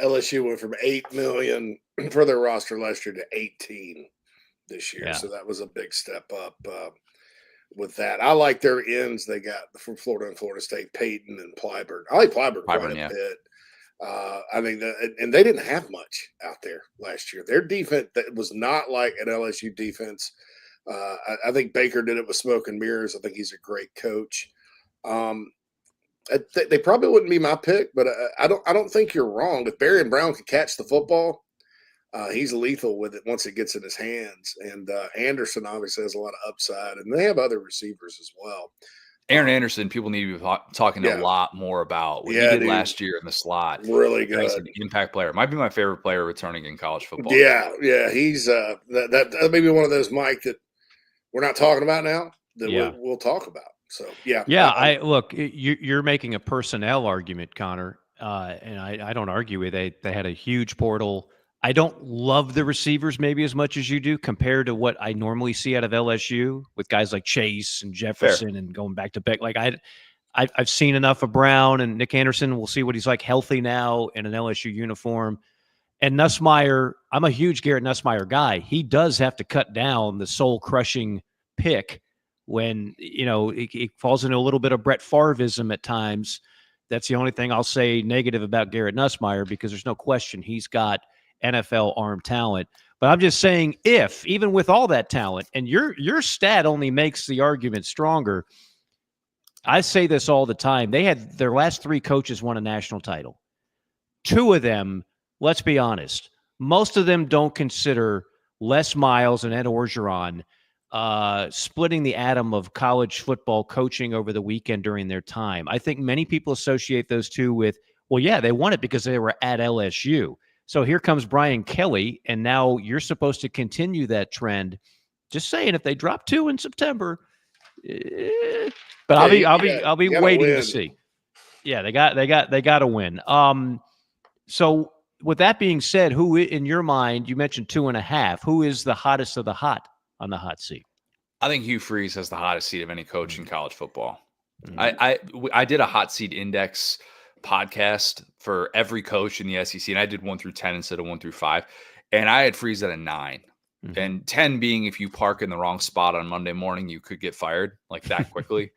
LSU went from $8 million for their roster last year to 18 this year. Yeah. So that was a big step up with that. I like their ends they got from Florida and Florida State, Peyton and Plyburn. I like Plyburn quite a bit. I think that, and they didn't have much out there last year. Their defense that was not like an LSU defense. I think Baker did it with smoke and mirrors. I think he's a great coach. They probably wouldn't be my pick, but I don't think you're wrong. If Barry and Brown can catch the football, he's lethal with it once it gets in his hands. And Anderson obviously has a lot of upside, and they have other receivers as well. Aaron Anderson, people need to be talking a lot more about what he did last year in the slot. Really good. He's an impact player. Might be my favorite player returning in college football. Yeah. He's that may be one of those, Mike, that we're not talking about now that we'll talk about. So I look. You're making a personnel argument, Connor, and I don't argue with it. They had a huge portal. I don't love the receivers maybe as much as you do compared to what I normally see out of LSU with guys like Chase and Jefferson and going back to Beck. Like I've seen enough of Brown and Nick Anderson. We'll see what he's like healthy now in an LSU uniform. And Nussmeier, I'm a huge Garrett Nussmeier guy. He does have to cut down the soul-crushing pick when, it falls into a little bit of Brett Favreism at times. That's the only thing I'll say negative about Garrett Nussmeier, because there's no question he's got NFL arm talent. But I'm just saying, if even with all that talent, and your stat only makes the argument stronger. I say this all the time. They had their last 3 coaches won a national title. 2 of them, let's be honest, most of them don't consider Les Miles and Ed Orgeron splitting the atom of college football coaching over the weekend during their time. I think many people associate those two with, well, yeah, they won it because they were at LSU. So here comes Brian Kelly, and now you're supposed to continue that trend. Just saying, if they drop 2 in September, but I'll be waiting to see. Yeah, they got to win. So with that being said, who in your mind, you mentioned 2.5, who is the hottest of the hot on the hot seat? I think Hugh Freeze has the hottest seat of any coach in college football. Mm-hmm. I did a hot seat index podcast for every coach in the SEC, and I did 1 through 10 instead of 1 through 5, and I had Freeze at a 9. Mm-hmm. And 10 being if you park in the wrong spot on Monday morning, you could get fired like that quickly.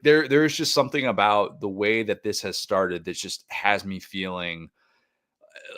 There's just something about the way that this has started that just has me feeling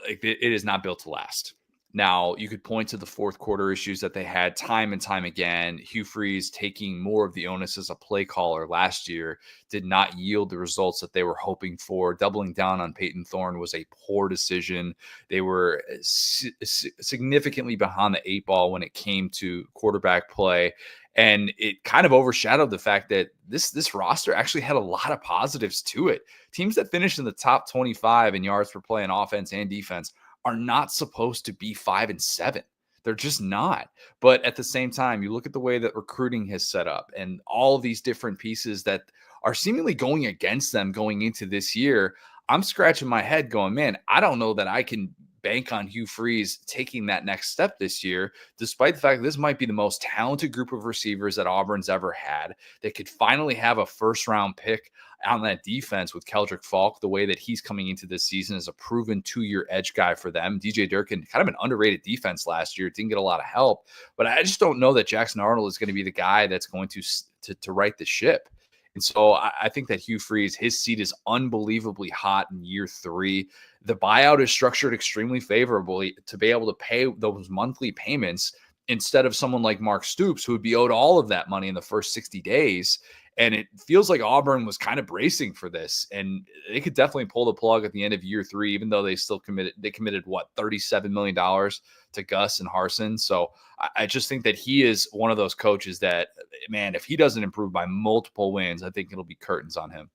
like it is not built to last. Now, you could point to the fourth quarter issues that they had time and time again. Hugh Freeze taking more of the onus as a play caller last year did not yield the results that they were hoping for. Doubling down on Peyton Thorne was a poor decision. They were significantly behind the 8 ball when it came to quarterback play. And it kind of overshadowed the fact that this roster actually had a lot of positives to it. Teams that finished in the top 25 in yards per play in offense and defense are not supposed to be 5 and 7. They're just not. But at the same time, you look at the way that recruiting has set up and all of these different pieces that are seemingly going against them going into this year. I'm scratching my head going, man, I don't know that I can bank on Hugh Freeze taking that next step this year, despite the fact that this might be the most talented group of receivers that Auburn's ever had. They could finally have a first-round pick on that defense with Keldrick Falk, the way that he's coming into this season as a proven 2-year edge guy for them. DJ Durkin, kind of an underrated defense last year, didn't get a lot of help, but I just don't know that Jackson Arnold is going to be the guy that's going to right the ship. And so I think that Hugh Freeze, his seat is unbelievably hot in year 3. The buyout is structured extremely favorably to be able to pay those monthly payments instead of someone like Mark Stoops, who would be owed all of that money in the first 60 days. And it feels like Auburn was kind of bracing for this, and they could definitely pull the plug at the end of year 3, even though they still committed what, $37 million to Gus and Harsin. So I just think that he is one of those coaches that, man, if he doesn't improve by multiple wins, I think it'll be curtains on him.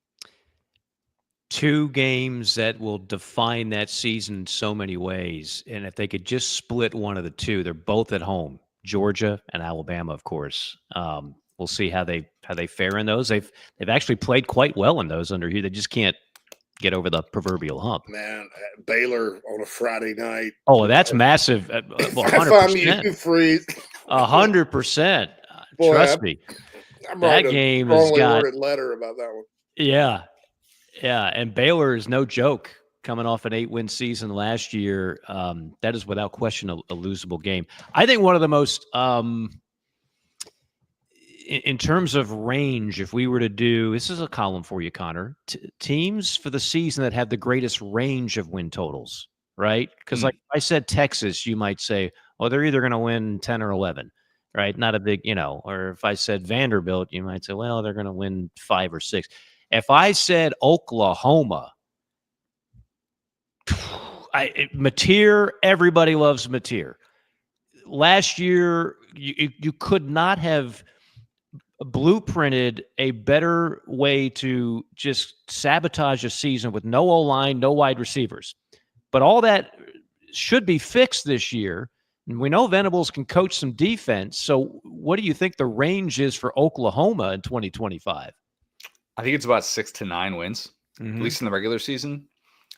2 games that will define that season in so many ways. And if they could just split one of the 2, they're both at home, Georgia and Alabama, of course. We'll see how they fare in those. They've actually played quite well in those under here. They just can't get over the proverbial hump. Man, Baylor on a Friday night. Oh, that's massive. 100%. You Freeze. 100%. Trust me. That game has got worded letter about that one. Yeah. Yeah. And Baylor is no joke coming off an 8-win season last year. That is without question a losable game. I think one of the most in terms of range, if we were to do, this is a column for you, Connor, teams for the season that have the greatest range of win totals, right? Because like I said, Texas, you might say, oh, they're either going to win 10 or 11, right? Not a big, or if I said Vanderbilt, you might say, well, they're going to win 5 or 6. If I said Oklahoma, Mateer, everybody loves Mateer. Last year, you could not have blueprinted a better way to just sabotage a season with no O-line, no wide receivers. But all that should be fixed this year. And we know Venables can coach some defense. So what do you think the range is for Oklahoma in 2025? I think it's about 6 to 9 wins, at least in the regular season.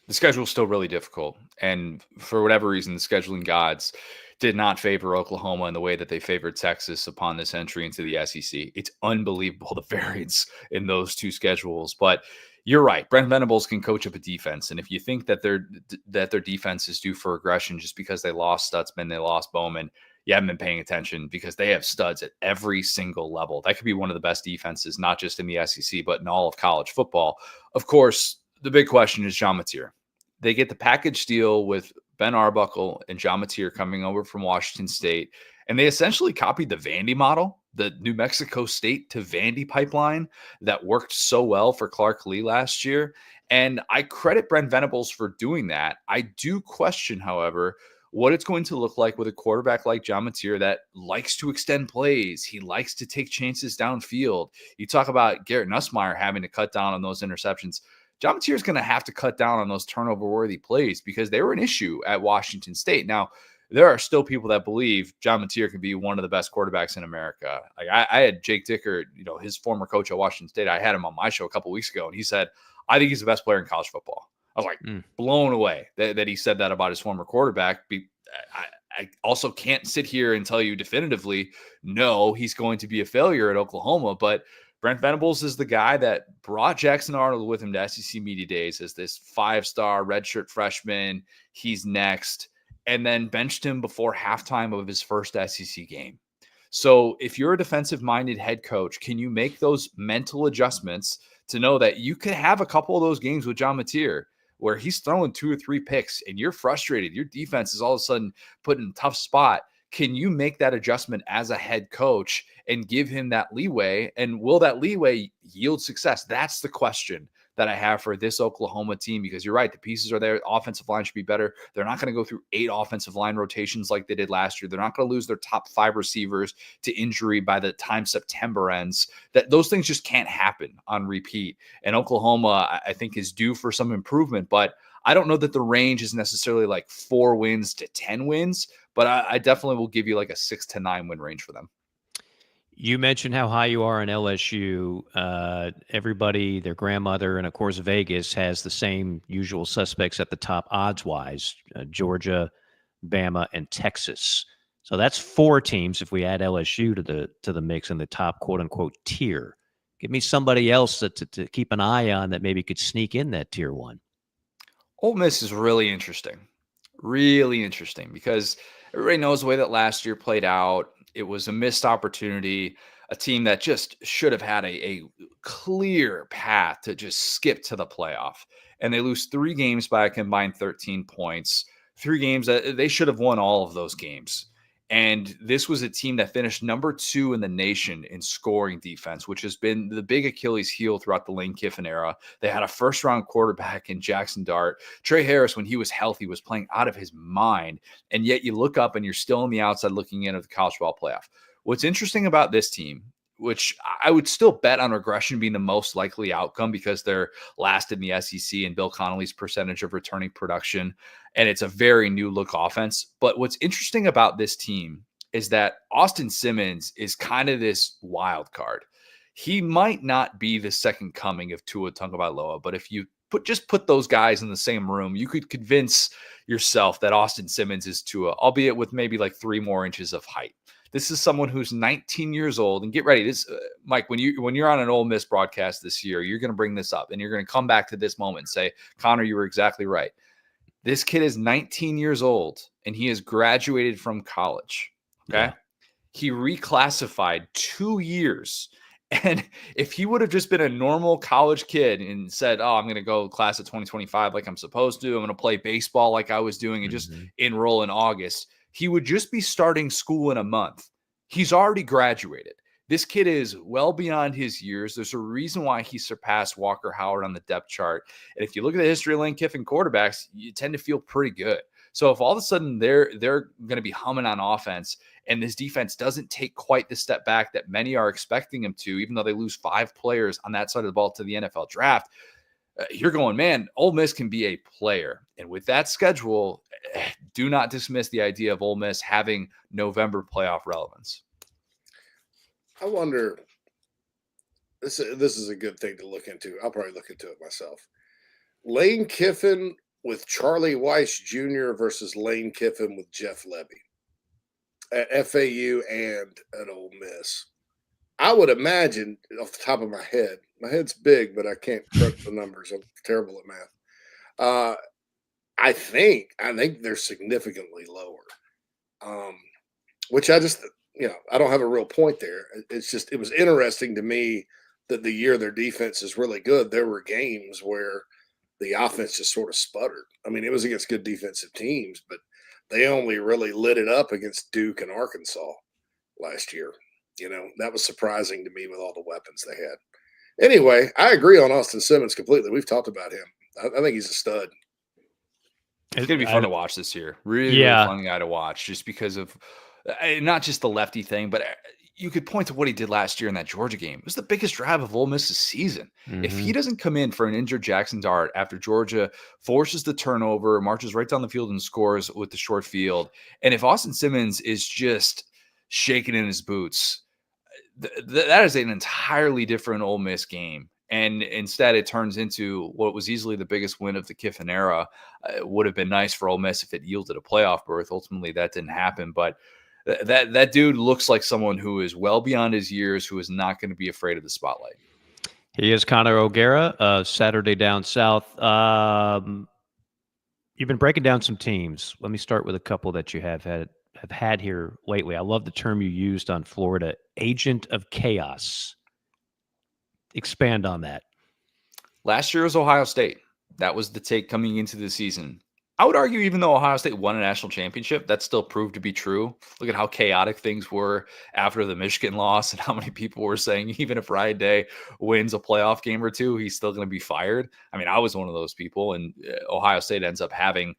The schedule is still really difficult. And for whatever reason, the scheduling gods did not favor Oklahoma in the way that they favored Texas upon this entry into the SEC. It's unbelievable, the variance in those 2 schedules. But you're right. Brent Venables can coach up a defense. And if you think that their defense is due for aggression just because they lost Stutzman, they lost Bowman, you haven't been paying attention, because they have studs at every single level. That could be one of the best defenses, not just in the SEC, but in all of college football. Of course, the big question is John Mateer. They get the package deal with Ben Arbuckle and John Mateer coming over from Washington State, and they essentially copied the Vandy model, the New Mexico State to Vandy pipeline that worked so well for Clark Lee last year. And I credit Brent Venables for doing that. I do question, however, what it's going to look like with a quarterback like John Mateer that likes to extend plays. He likes to take chances downfield. You talk about Garrett Nussmeier having to cut down on those interceptions. John Mateer is going to have to cut down on those turnover-worthy plays because they were an issue at Washington State. Now, there are still people that believe John Mateer can be one of the best quarterbacks in America. Like I had Jake Dicker, his former coach at Washington State. I had him on my show a couple weeks ago, and he said, I think he's the best player in college football. I was like blown away that he said that about his former quarterback. I also can't sit here and tell you definitively, no, he's going to be a failure at Oklahoma, but Brent Venables is the guy that brought Jackson Arnold with him to SEC Media Days as this 5-star redshirt freshman. He's next, and then benched him before halftime of his first SEC game. So if you're a defensive-minded head coach, can you make those mental adjustments to know that you could have a couple of those games with John Mateer where he's throwing 2 or 3 picks and you're frustrated, your defense is all of a sudden put in a tough spot? Can you make that adjustment as a head coach and give him that leeway? And will that leeway yield success? That's the question that I have for this Oklahoma team, because you're right. The pieces are there. Offensive line should be better. They're not going to go through 8 offensive line rotations like they did last year. They're not going to lose their top 5 receivers to injury by the time September ends. Those things just can't happen on repeat. And Oklahoma, I think, is due for some improvement, but I don't know that the range is necessarily like 4 wins to 10 wins, but I definitely will give you like a 6 to 9 win range for them. You mentioned how high you are on LSU. Everybody, their grandmother, and of course Vegas has the same usual suspects at the top odds-wise: Georgia, Bama, and Texas. So that's 4 teams if we add LSU to the mix in the top quote unquote tier. Give me somebody else to keep an eye on that maybe could sneak in that tier 1. Ole Miss is really interesting because everybody knows the way that last year played out. It was a missed opportunity, a team that just should have had a clear path to just skip to the playoff. And they lose 3 games by a combined 13 points, 3 games that they should have won all of those games. And this was a team that finished number 2 in the nation in scoring defense, which has been the big Achilles heel throughout the Lane Kiffin era. They had a first-round quarterback in Jackson Dart. Trey Harris, when he was healthy, was playing out of his mind. And yet you look up and you're still on the outside looking in at the college football playoff. What's interesting about this team, which I would still bet on regression being the most likely outcome because they're last in the SEC and Bill Connolly's percentage of returning production, and it's a very new look offense. But what's interesting about this team is that Austin Simmons is kind of this wild card. He might not be the second coming of Tua Tagovailoa, but if you put those guys in the same room, you could convince yourself that Austin Simmons is Tua, albeit with maybe like 3 more inches of height. This is someone who's 19 years old, and get ready. This, Mike, when you're on an Ole Miss broadcast this year, you're going to bring this up, and you're going to come back to this moment and say, "Connor, you were exactly right." This kid is 19 years old, and he has graduated from college. Okay, Yeah. He reclassified 2 years, and if he would have just been a normal college kid and said, "Oh, I'm going to go class of 2025 like I'm supposed to. I'm going to play baseball like I was doing, and just enroll in August," he would just be starting school in a month. He's already graduated. This kid is well beyond his years. There's a reason why he surpassed Walker Howard on the depth chart. And if you look at the history of Lane Kiffin quarterbacks, you tend to feel pretty good. So if all of a sudden they're going to be humming on offense and this defense doesn't take quite the step back that many are expecting them to, even though they lose 5 players on that side of the ball to the NFL draft, you're going, man, Ole Miss can be a player. And with that schedule, do not dismiss the idea of Ole Miss having November playoff relevance. I wonder, this is a good thing to look into. I'll probably look into it myself. Lane Kiffin with Charlie Weiss Jr. versus Lane Kiffin with Jeff Lebby at FAU and at Ole Miss. I would imagine, off the top of my head's big, but I can't crunch the numbers. I'm terrible at math. I think they're significantly lower, which I just, I don't have a real point there. It's just, it was interesting to me that the year their defense is really good, there were games where the offense just sort of sputtered. I mean, it was against good defensive teams, but they only really lit it up against Duke and Arkansas last year. That was surprising to me with all the weapons they had. Anyway, I agree on Austin Simmons completely. We've talked about him. I think he's a stud. It's going to be fun to watch this year. Really fun guy to watch just because of not just the lefty thing, but you could point to what he did last year in that Georgia game. It was the biggest drive of Ole Miss's season. If he doesn't come in for an injured Jackson Dart after Georgia forces the turnover, marches right down the field and scores with the short field, and if Austin Simmons is just shaking in his boots, that is an entirely different Ole Miss game. And instead, it turns into what was easily the biggest win of the Kiffin era. It would have been nice for Ole Miss if it yielded a playoff berth. Ultimately, that didn't happen. But that dude looks like someone who is well beyond his years, who is not going to be afraid of the spotlight. He is Connor O'Gara, Saturday Down South. You've been breaking down some teams. Let me start with a couple that you have had here lately. I love the term you used on Florida, agent of chaos. Expand on that. Last year was Ohio State. That was the take coming into the season. I would argue even though Ohio State won a national championship, that still proved to be true. Look at how chaotic things were after the Michigan loss and how many people were saying even if Ryan Day wins a playoff game or two, he's still going to be fired. I mean, I was one of those people, and Ohio State ends up having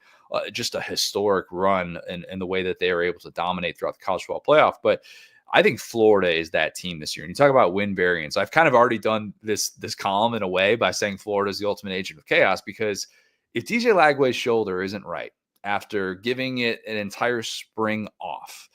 just a historic run in the way that they are able to dominate throughout the college football playoff. But I think Florida is that team this year. And you talk about win variance. I've kind of already done this column in a way by saying Florida is the ultimate agent of chaos, because if DJ Lagway's shoulder isn't right after giving it an entire spring off,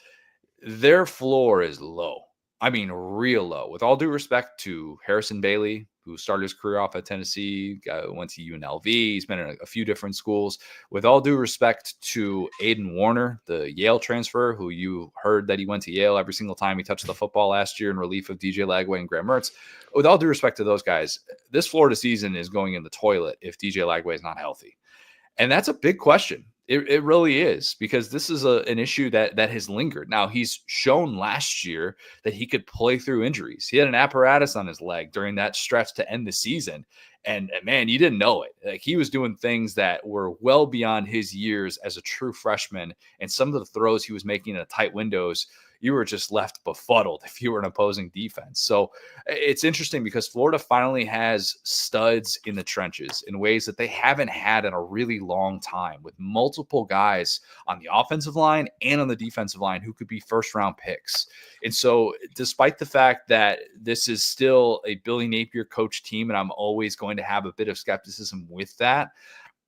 their floor is low. I mean, real low. With all due respect to Harrison Bailey, who started his career off at Tennessee, went to UNLV. He's been in a few different schools. With all due respect to Aiden Warner, the Yale transfer, who you heard that he went to Yale every single time he touched the football last year in relief of DJ Lagway and Graham Mertz. With all due respect to those guys, this Florida season is going in the toilet if DJ Lagway is not healthy. And that's a big question. It really is, because this is an issue that has lingered. Now, he's shown last year that he could play through injuries. He had an apparatus on his leg during that stretch to end the season. And man, you didn't know it. Like, he was doing things that were well beyond his years as a true freshman. And some of the throws he was making in tight windows, you were just left befuddled if you were an opposing defense. So it's interesting because Florida finally has studs in the trenches in ways that they haven't had in a really long time, with multiple guys on the offensive line and on the defensive line who could be first-round picks. And so despite the fact that this is still a Billy Napier coach team, and I'm always going to have a bit of skepticism with that,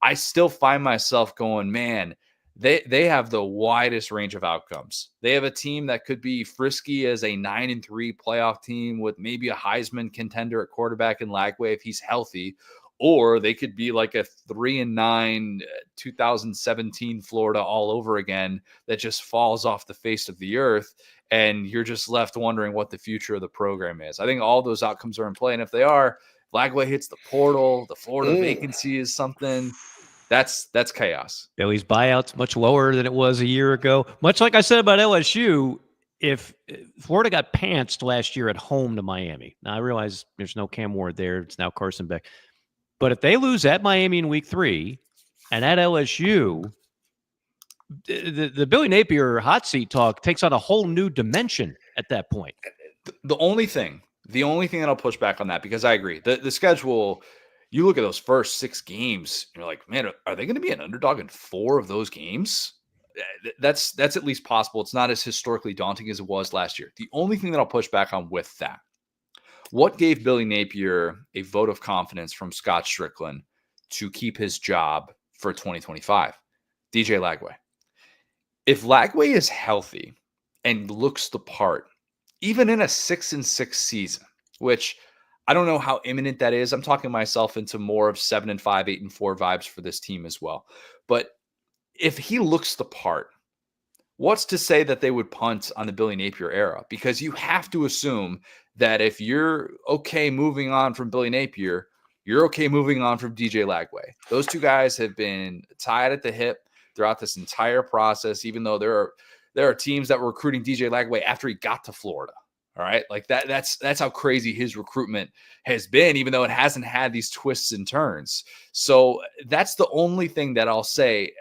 I still find myself going, man, They have the widest range of outcomes. They have a team that could be frisky as a 9-3 playoff team with maybe a Heisman contender at quarterback in Lagway if he's healthy, or they could be like a 3-9 2017 Florida all over again that just falls off the face of the earth, and you're just left wondering what the future of the program is. I think all those outcomes are in play, and if they are, Lagway hits the portal, the Florida vacancy is something. That's chaos. Billy's buyout's much lower than it was a year ago. Much like I said about LSU, if Florida got pantsed last year at home to Miami. Now, I realize there's no Cam Ward there. It's now Carson Beck. But if they lose at Miami in week 3 and at LSU, the Billy Napier hot seat talk takes on a whole new dimension at that point. The only thing that I'll push back on that, because I agree, the schedule – you look at those first 6 games, and you're like, man, are they going to be an underdog in 4 of those games? That's at least possible. It's not as historically daunting as it was last year. The only thing that I'll push back on with that, what gave Billy Napier a vote of confidence from Scott Strickland to keep his job for 2025? DJ Lagway. If Lagway is healthy and looks the part, even in a 6-6 season, which I don't know how imminent that is. I'm talking myself into more of 7-5, 8-4 vibes for this team as well. But if he looks the part, what's to say that they would punt on the Billy Napier era? Because you have to assume that if you're okay moving on from Billy Napier, you're okay moving on from DJ Lagway. Those two guys have been tied at the hip throughout this entire process, even though there are teams that were recruiting DJ Lagway after he got to Florida. All right. Like that's how crazy his recruitment has been, even though it hasn't had these twists and turns. So that's the only thing that I'll say.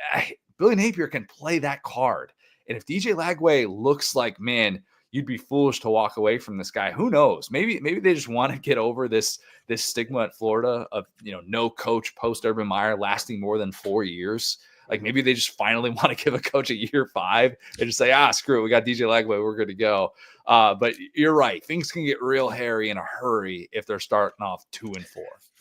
Billy Napier can play that card. And if DJ Lagway looks like, man, you'd be foolish to walk away from this guy, who knows? Maybe they just want to get over this stigma at Florida of, no coach post Urban Meyer lasting more than 4 years. Like, maybe they just finally want to give a coach a year 5 and just say, screw it, we got DJ Lagway, we're good to go. But you're right. Things can get real hairy in a hurry if they're starting off 2-4.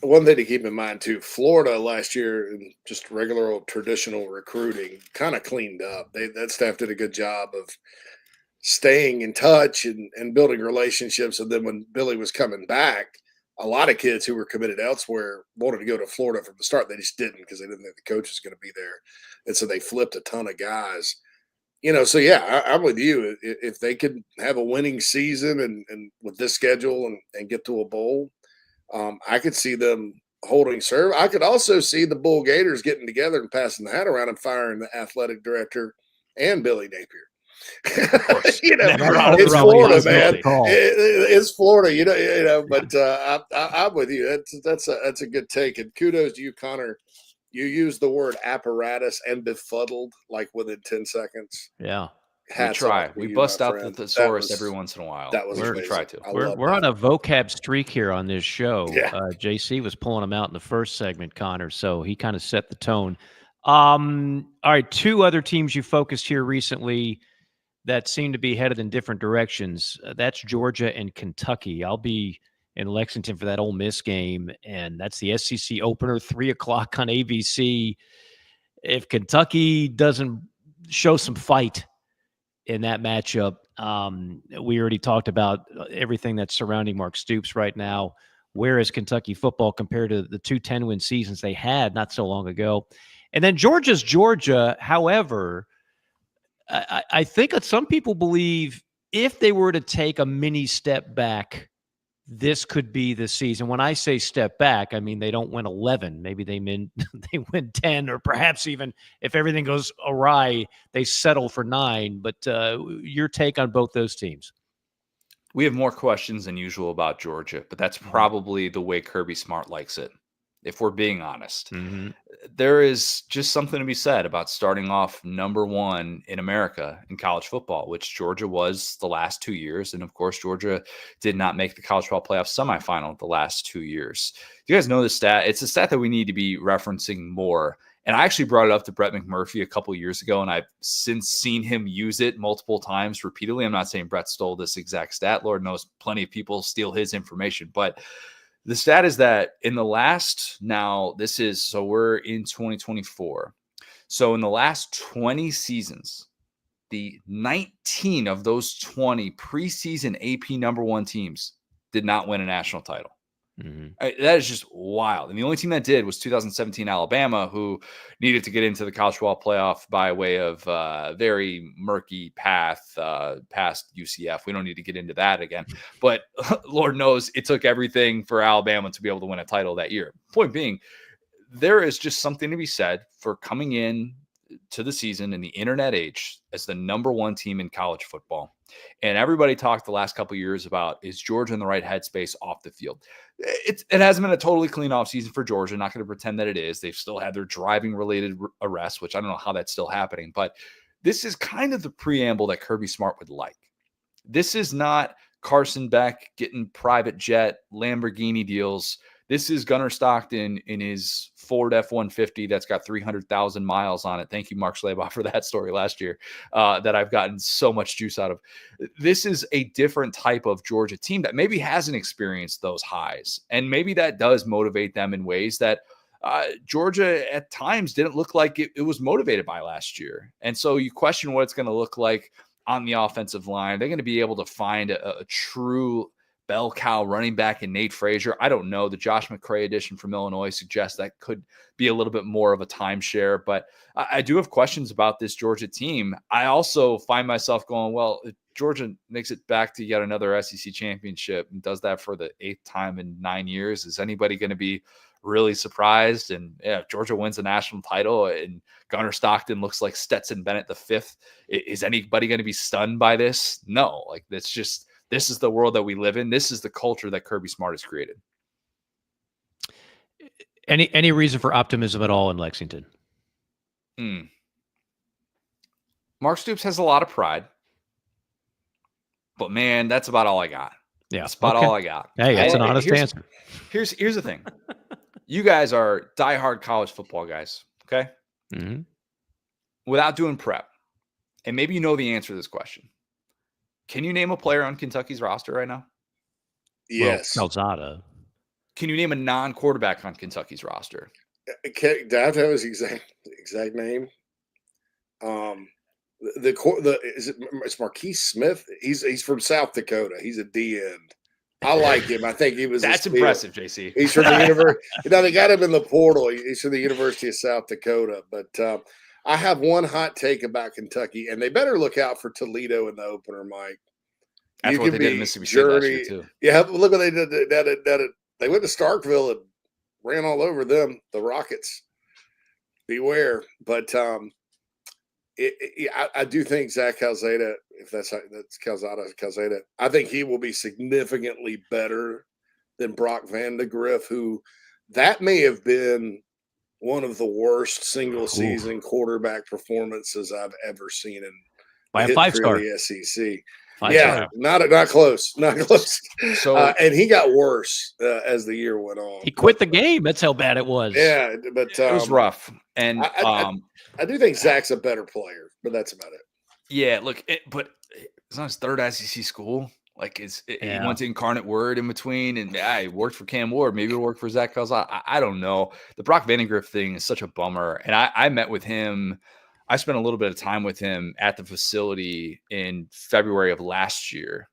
One thing to keep in mind, too, Florida last year in just regular old traditional recruiting kind of cleaned up. That staff did a good job of staying in touch and building relationships. And then when Billy was coming back, a lot of kids who were committed elsewhere wanted to go to Florida from the start. They just didn't, because they didn't think the coach was going to be there. And so they flipped a ton of guys. So yeah, I'm with you. If they could have a winning season and with this schedule and get to a bowl, I could see them holding serve. I could also see the Bull Gators getting together and passing the hat around and firing the athletic director and Billy Napier. It's Florida, man. It's Florida, But I'm with you. That's a good take, and kudos to you, Connor. You used the word apparatus and befuddled like within 10 seconds. Yeah. We bust out the thesaurus every once in a while. That was we try to. We're on a vocab streak here on this show. Yeah. JC was pulling them out in the first segment, Connor, so he kind of set the tone. All right, 2 other teams you focused here recently that seem to be headed in different directions. That's Georgia and Kentucky. I'll be in Lexington for that Ole Miss game, and that's the SEC opener, 3:00 on ABC. If Kentucky doesn't show some fight in that matchup. We already talked about everything that's surrounding Mark Stoops right now. Where is Kentucky football compared to the 2 10-win seasons they had not so long ago? And then Georgia's Georgia. However, I think that some people believe if they were to take a mini step back, this could be the season. When I say step back, I mean they don't win 11. Maybe they win 10, or perhaps even if everything goes awry, they settle for 9. But your take on both those teams? We have more questions than usual about Georgia, but that's probably the way Kirby Smart likes it, if we're being honest. Mm-hmm. There is just something to be said about starting off number 1 in America in college football, which Georgia was the last 2 years. And of course, Georgia did not make the college football playoff semifinal the last 2 years. You guys know the stat. It's a stat that we need to be referencing more. And I actually brought it up to Brett McMurphy a couple years ago, and I've since seen him use it multiple times repeatedly. I'm not saying Brett stole this exact stat. Lord knows plenty of people steal his information, but the stat is that in the last, so we're in 2024. So in the last 20 seasons, the 19 of those 20 preseason AP number 1 teams did not win a national title. Mm-hmm. That is just wild. And the only team that did was 2017 Alabama, who needed to get into the college football playoff by way of very murky path past UCF. We don't need to get into that again. But Lord knows it took everything for Alabama to be able to win a title that year. Point being, there is just something to be said for coming in to the season in the internet age as the number 1 team in college football. And everybody talked the last couple of years about, is Georgia in the right headspace off the field? It hasn't been a totally clean off season for Georgia. Not going to pretend that it is. They've still had their driving related arrests, which I don't know how that's still happening, but this is kind of the preamble that Kirby Smart would like. This is not Carson Beck getting private jet Lamborghini deals. This is Gunnar Stockton in his Ford F-150 that's got 300,000 miles on it. Thank you, Mark Schlabach, for that story last year that I've gotten so much juice out of. This is a different type of Georgia team that maybe hasn't experienced those highs. And maybe that does motivate them in ways that Georgia at times didn't look like it was motivated by last year. And so you question what it's going to look like on the offensive line. They're going to be able to find a true bell cow running back in Nate Frazier. I don't know. The Josh McCray addition from Illinois suggests that could be a little bit more of a timeshare, but I do have questions about this Georgia team. I also find myself going, well, if Georgia makes it back to yet another SEC championship and does that for the 8th time in 9 years, is anybody going to be really surprised? And if Georgia wins the national title and Gunnar Stockton looks like Stetson Bennett the 5th, is anybody going to be stunned by this? No, like this is the world that we live in. This is the culture that Kirby Smart has created. Any reason for optimism at all in Lexington? Mark Stoops has a lot of pride, but man, that's about all I got. Yeah, that's about all I got. Hey, that's an honest answer. Here's the thing. You guys are diehard college football guys, okay? Mm-hmm. Without doing prep, and maybe you know the answer to this question. Can you name a player on Kentucky's roster right now? Yes. Well, Calzada. Can you name a non-quarterback on Kentucky's roster? Do I have to have his exact name? It's Marquise Smith. He's from South Dakota. He's a D end. I like him. I think he was. That's impressive, JC. He's from the university. They got him in the portal. He's from the University of South Dakota. But I have one hot take about Kentucky, and they better look out for Toledo in the opener, Mike. That's what they did in Mississippi State last year, too. Yeah, look what they did. They went to Starkville and ran all over them, the Rockets. Beware. But I do think Zach Calzada, if that's Calzada, I think he will be significantly better than Brock Vandegrift, who that may have been one of the worst single season quarterback performances I've ever seen in by a 5-star SEC. 5-star. Not close. So and he got worse as the year went on. He quit the game. That's how bad it was. Yeah, but it was rough. And I do think Zach's a better player, but that's about it. Yeah, look, but it's not his 3rd SEC school. Like he went to Incarnate Word in between, and he worked for Cam Ward. Maybe it'll work for Zach Calzada. I don't know. The Brock Vandegrift thing is such a bummer. And I met with him I spent a little bit of time with him at the facility in February of last year,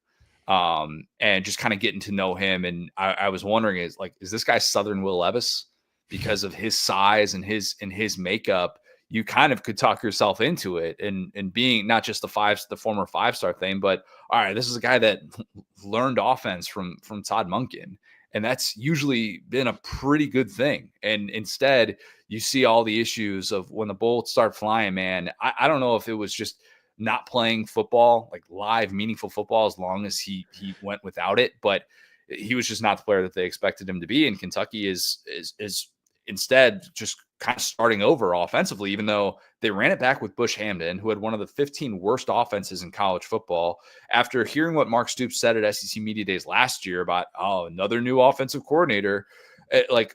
and just kind of getting to know him. And I was wondering, is this guy Southern Will Levis? Because of his size and his makeup, you kind of could talk yourself into it, and being not just the former 5-star thing, but all right, this is a guy that learned offense from Todd Monken, and that's usually been a pretty good thing. And instead, you see all the issues of when the bullets start flying, man. I don't know if it was just not playing football, like live, meaningful football, as long as he went without it, but he was just not the player that they expected him to be. And Kentucky is instead just kind of starting over offensively, even though they ran it back with Bush Hamden, who had one of the 15 worst offenses in college football. After hearing what Mark Stoops said at SEC Media Days last year about, another new offensive coordinator,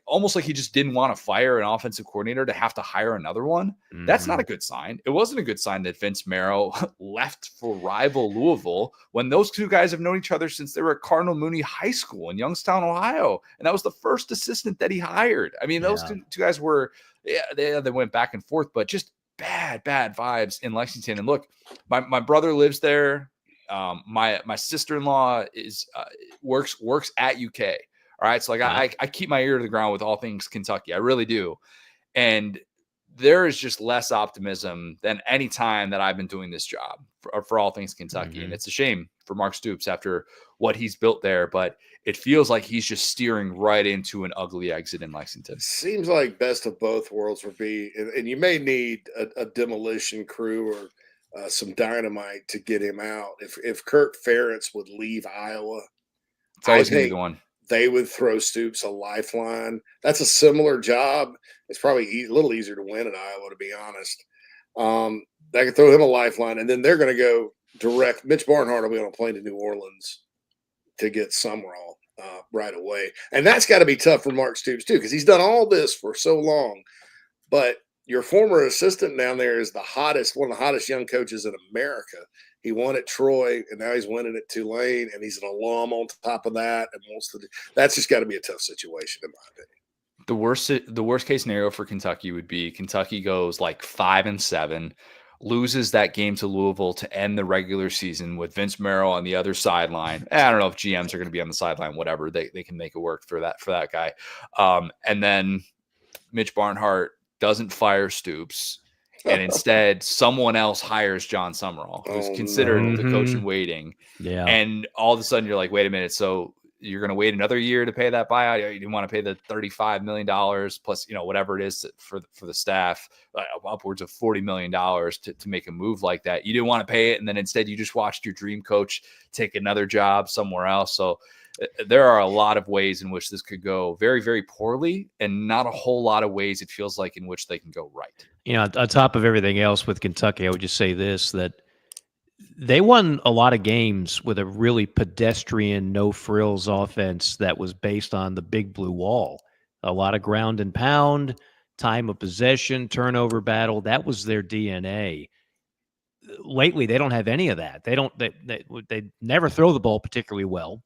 almost like he just didn't want to fire an offensive coordinator to have to hire another one. Mm-hmm. That's not a good sign. It wasn't a good sign that Vince Marrow left for rival Louisville when those two guys have known each other since they were at Cardinal Mooney High School in Youngstown, Ohio. And that was the first assistant that he hired. I mean, those two guys were, they went back and forth, but just bad vibes in Lexington. And look, my brother lives there. My sister-in-law works at UK. All right. So I keep my ear to the ground with all things Kentucky. I really do. And there is just less optimism than any time that I've been doing this job for all things Kentucky. Mm-hmm. And it's a shame for Mark Stoops after what he's built there, but it feels like he's just steering right into an ugly exit in Lexington. Seems like best of both worlds would be, and you may need a demolition crew or some dynamite to get him out. If Kirk Ferentz would leave Iowa, it's always going to be the one. They would throw Stoops a lifeline. That's a similar job. It's probably a little easier to win in Iowa, to be honest. They could throw him a lifeline, and then they're going to go direct. Mitch Barnhart will be on a plane to New Orleans to get Summerall right away. And that's got to be tough for Mark Stoops, too, because he's done all this for so long. But your former assistant down there is one of the hottest young coaches in America. He won at Troy, and now he's winning at Tulane, and he's an alum on top of that. And that's just got to be a tough situation, in my opinion. The worst case scenario for Kentucky would be Kentucky goes like 5-7, loses that game to Louisville to end the regular season with Vince Marrow on the other sideline. I don't know if GMs are going to be on the sideline, whatever. They can make it work for that guy. And then Mitch Barnhart doesn't fire Stoops. And instead, someone else hires John Summerall, who's considered the coach in waiting. Yeah. And all of a sudden, you're like, wait a minute. So you're going to wait another year to pay that buyout? You didn't want to pay the $35 million plus, whatever it is for the staff, upwards of $40 million to make a move like that. You didn't want to pay it. And then instead, you just watched your dream coach take another job somewhere else. So there are a lot of ways in which this could go very, very poorly, and not a whole lot of ways it feels like in which they can go right. On top of everything else with Kentucky, I would just say this, that they won a lot of games with a really pedestrian, no-frills offense that was based on the big blue wall. A lot of ground and pound, time of possession, turnover battle. That was their DNA. Lately, they don't have any of that. They never throw the ball particularly well.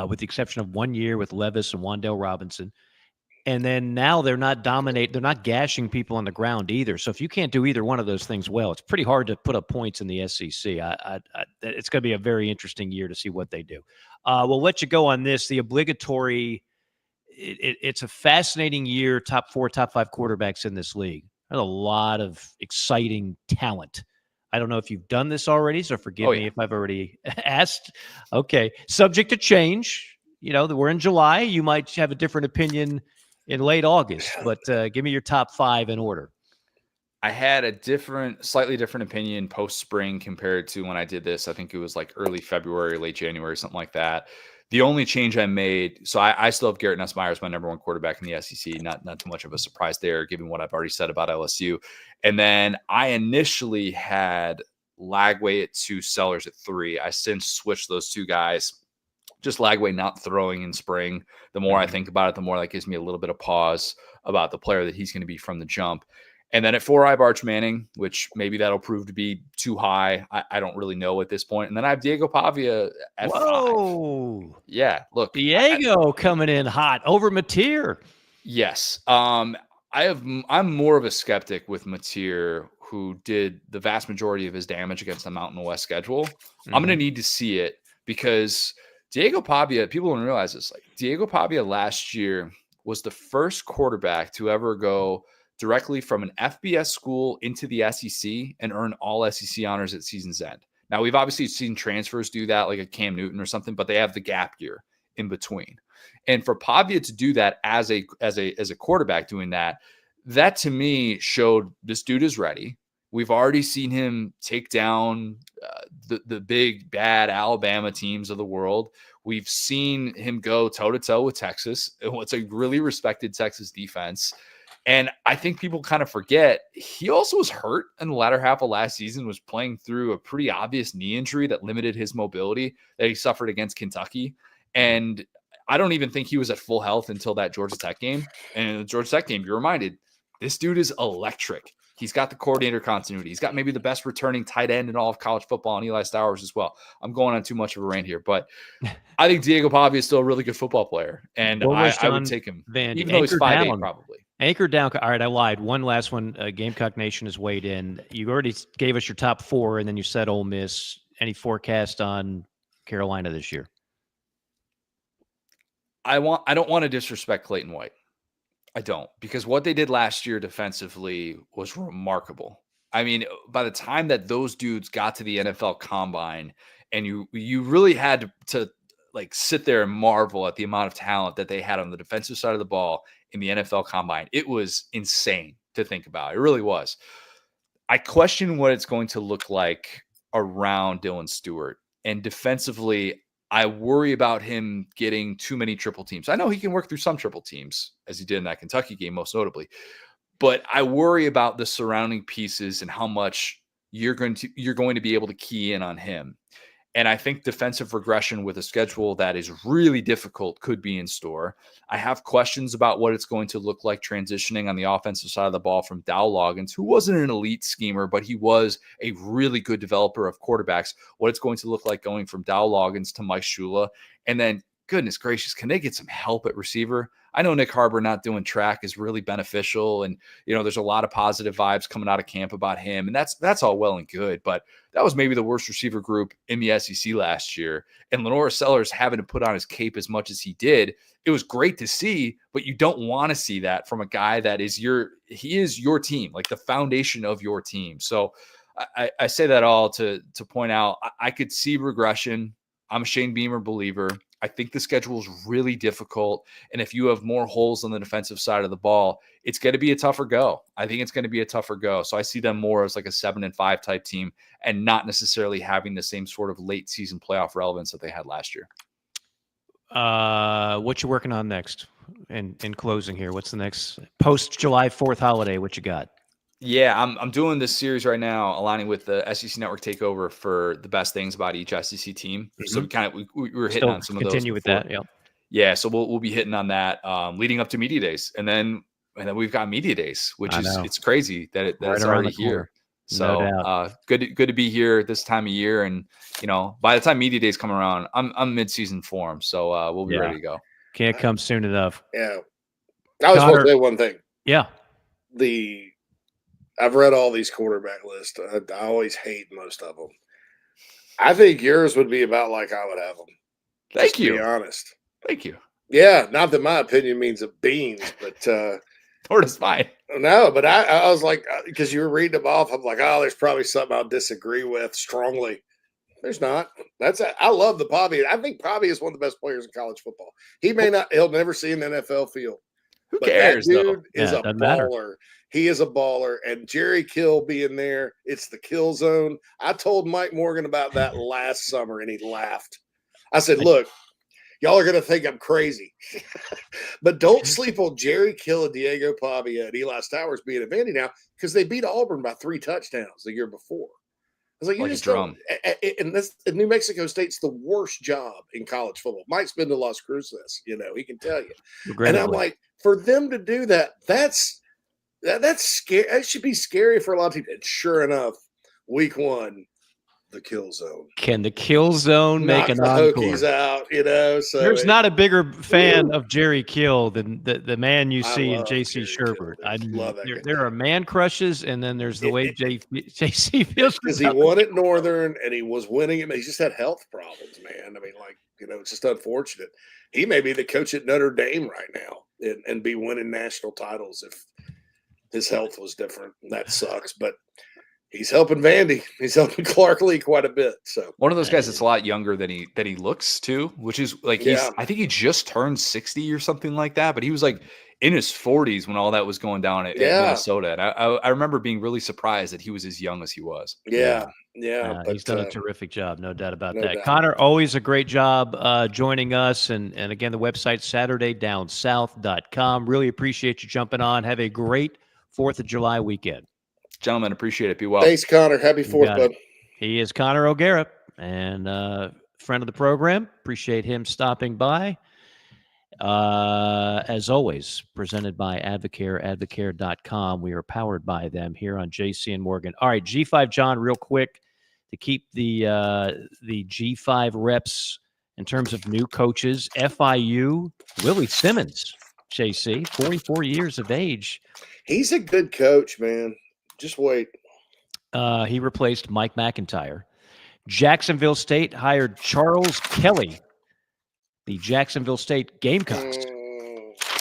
With the exception of 1 year with Levis and Wan'Dale Robinson. And then now they're not gashing people on the ground either. So if you can't do either one of those things well, it's pretty hard to put up points in the SEC. It's going to be a very interesting year to see what they do. We'll let you go on this. The obligatory, it's a fascinating year, top 4, top 5 quarterbacks in this league. There's a lot of exciting talent. I don't know if you've done this already, so forgive me if I've already asked. Okay. Subject to change. We're in July. You might have a different opinion in late August, but give me your top 5 in order. I had a slightly different opinion post-spring compared to when I did this. I think it was like early February, late January, something like that. The only change I made, so I still have Garrett Nussmeier as my number 1 quarterback in the SEC. Not too much of a surprise there, given what I've already said about LSU. And then I initially had Lagway at 2, Sellers at 3. I since switched those two guys. Just Lagway not throwing in spring. The more I think about it, the more that gives me a little bit of pause about the player that he's going to be from the jump. And then at 4, I have Arch Manning, which maybe that'll prove to be too high. I don't really know at this point. And then I have Diego Pavia at 5. Yeah, look. Diego coming in hot over Mateer. Yes. I'm more of a skeptic with Mateer, who did the vast majority of his damage against the Mountain West schedule. I'm going to need to see it because Diego Pavia, people don't realize this, like Diego Pavia last year was the first quarterback to ever go directly from an FBS school into the SEC and earn all SEC honors at season's end. Now, we've obviously seen transfers do that, like a Cam Newton or something, but they have the gap year in between. And for Pavia to do that as a quarterback doing that, that to me showed this dude is ready. We've already seen him take down the big, bad Alabama teams of the world. We've seen him go toe-to-toe with Texas, what's a really respected Texas defense. And I think people kind of forget he also was hurt in the latter half of last season, was playing through a pretty obvious knee injury that limited his mobility that he suffered against Kentucky. And I don't even think he was at full health until that Georgia Tech game. And in the Georgia Tech game, you're reminded, this dude is electric. He's got the coordinator continuity. He's got maybe the best returning tight end in all of college football, and Eli Stowers as well. I'm going on too much of a rant here, but I think Diego Pavia is still a really good football player, and I would take him, even though he's 5'8", probably. Anchor down. All right, I lied. One last one. Gamecock Nation has weighed in. You already gave us your top 4, and then you said Ole Miss. Any forecast on Carolina this year? I don't want to disrespect Clayton White. I don't, because what they did last year defensively was remarkable. I mean, by the time that those dudes got to the NFL Combine, and you really had to like sit there and marvel at the amount of talent that they had on the defensive side of the ball in the NFL Combine. It was insane to think about. It really was. I question what it's going to look like around Dylan Stewart, and defensively, I worry about him getting too many triple teams. I know he can work through some triple teams, as he did in that Kentucky game, most notably. But I worry about the surrounding pieces and how much you're going to be able to key in on him. And I think defensive regression with a schedule that is really difficult could be in store. I have questions about what it's going to look like transitioning on the offensive side of the ball from Dow Loggins, who wasn't an elite schemer, but he was a really good developer of quarterbacks. What it's going to look like going from Dow Loggins to Mike Shula. And then, goodness gracious, can they get some help at receiver? I know Nick Harbor not doing track is really beneficial. And, there's a lot of positive vibes coming out of camp about him. And that's all well and good. But that was maybe the worst receiver group in the SEC last year. And Lenora Sellers having to put on his cape as much as he did, it was great to see, but you don't want to see that from a guy that is he is your team, like the foundation of your team. So I say that all to point out, I could see regression. I'm a Shane Beamer believer. I think the schedule is really difficult. And if you have more holes on the defensive side of the ball, it's going to be a tougher go. I think it's going to be a tougher go. So I see them more as like a 7-5 type team and not necessarily having the same sort of late season playoff relevance that they had last year. What you working on next? In closing here, what's the next post July 4th holiday? What you got? Yeah, I'm doing this series right now, aligning with the SEC Network Takeover for the best things about each SEC team. Mm-hmm. So we were hitting on some of those. Continue with that, yeah. Yeah, so we'll be hitting on that leading up to Media Days, and then we've got Media Days, which it's crazy that it's already here. So no good to be here this time of year, and by the time Media Days come around, I'm mid-season form, so we'll be ready to go. Can't come soon enough. Yeah, I was going to say one thing. Yeah, I've read all these quarterback lists. I always hate most of them. I think yours would be about like I would have them. Thank you. To be honest. Thank you. Yeah, not that my opinion means a beans, but or does mine. No, but I was like, because you were reading them off, I'm like, oh, there's probably something I'll disagree with strongly. There's not. I love the Pavia. I think Pavia is one of the best players in college football. He'll never see an NFL field. Who cares? That dude is a baller. Matter. He is a baller, and Jerry Kill being there, it's the kill zone. I told Mike Morgan about that last summer, and he laughed. I said, look, y'all are going to think I'm crazy, but don't sleep on Jerry Kill and Diego Pavia and Eli Stowers being at Vandy now, because they beat Auburn by 3 touchdowns the year before. I was like, you just don't. And New Mexico State's the worst job in college football. Mike's been to Las Cruces, he can tell you. And I'm like, for them to do that, that's scary. That should be scary for a lot of people. And sure enough, week 1, the kill zone. Can the kill zone make Knock an the encore? Hokies out, you know. So There's not a bigger fan of Jerry Kill than the man you I see in love J.C. Jerry Sherbert. Kill, dude. Love that guy. There are man crushes, and then there's the way J.C. feels because he won at Northern and he was winning it. He just had health problems, man. I mean, like, you know, it's just unfortunate. He may be the coach at Notre Dame right now and be winning national titles if his health was different. That sucks, but he's helping Vandy. He's helping Clark Lee quite a bit. So one of those guys that's a lot younger than he looks too, which is like I think he just turned 60 or something like that, but he was like in his 40s when all that was going down at Minnesota. And I remember being really surprised that he was as young as he was. Yeah. But he's done a terrific job, no doubt about no that. doubt. Connor, always a great job joining us. And again, the website, SaturdayDownSouth.com. Really appreciate you jumping on. Have a great 4th of July weekend. Gentlemen, appreciate it. Be well. Thanks, Connor. Happy 4th, bud. He is Connor O'Gara, and friend of the program. Appreciate him stopping by. As always, presented by Advocare, advocare.com. We are powered by them here on JC and Morgan. All right, G5 John, real quick, to keep the G5 reps in terms of new coaches. FIU, Willie Simmons, JC, 44 years of age. He's a good coach, man. Just wait. He replaced Mike McIntyre. Jacksonville State hired Charles Kelly, the Jacksonville State Gamecocks.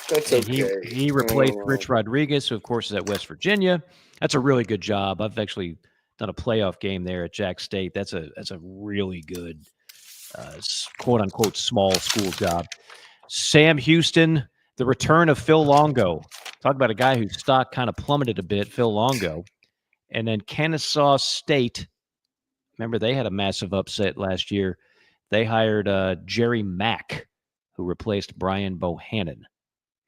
That's okay. He replaced Rich Rodriguez, who, of course, is at West Virginia. That's a really good job. I've actually done a playoff game there at Jack State. That's a really good, quote-unquote, small school job. Sam Houston, the return of Phil Longo. Talk about a guy whose stock kind of plummeted a bit, Phil Longo. And then Kennesaw State, remember they had a massive upset last year. They hired Jerry Mack, who replaced Brian Bohannon,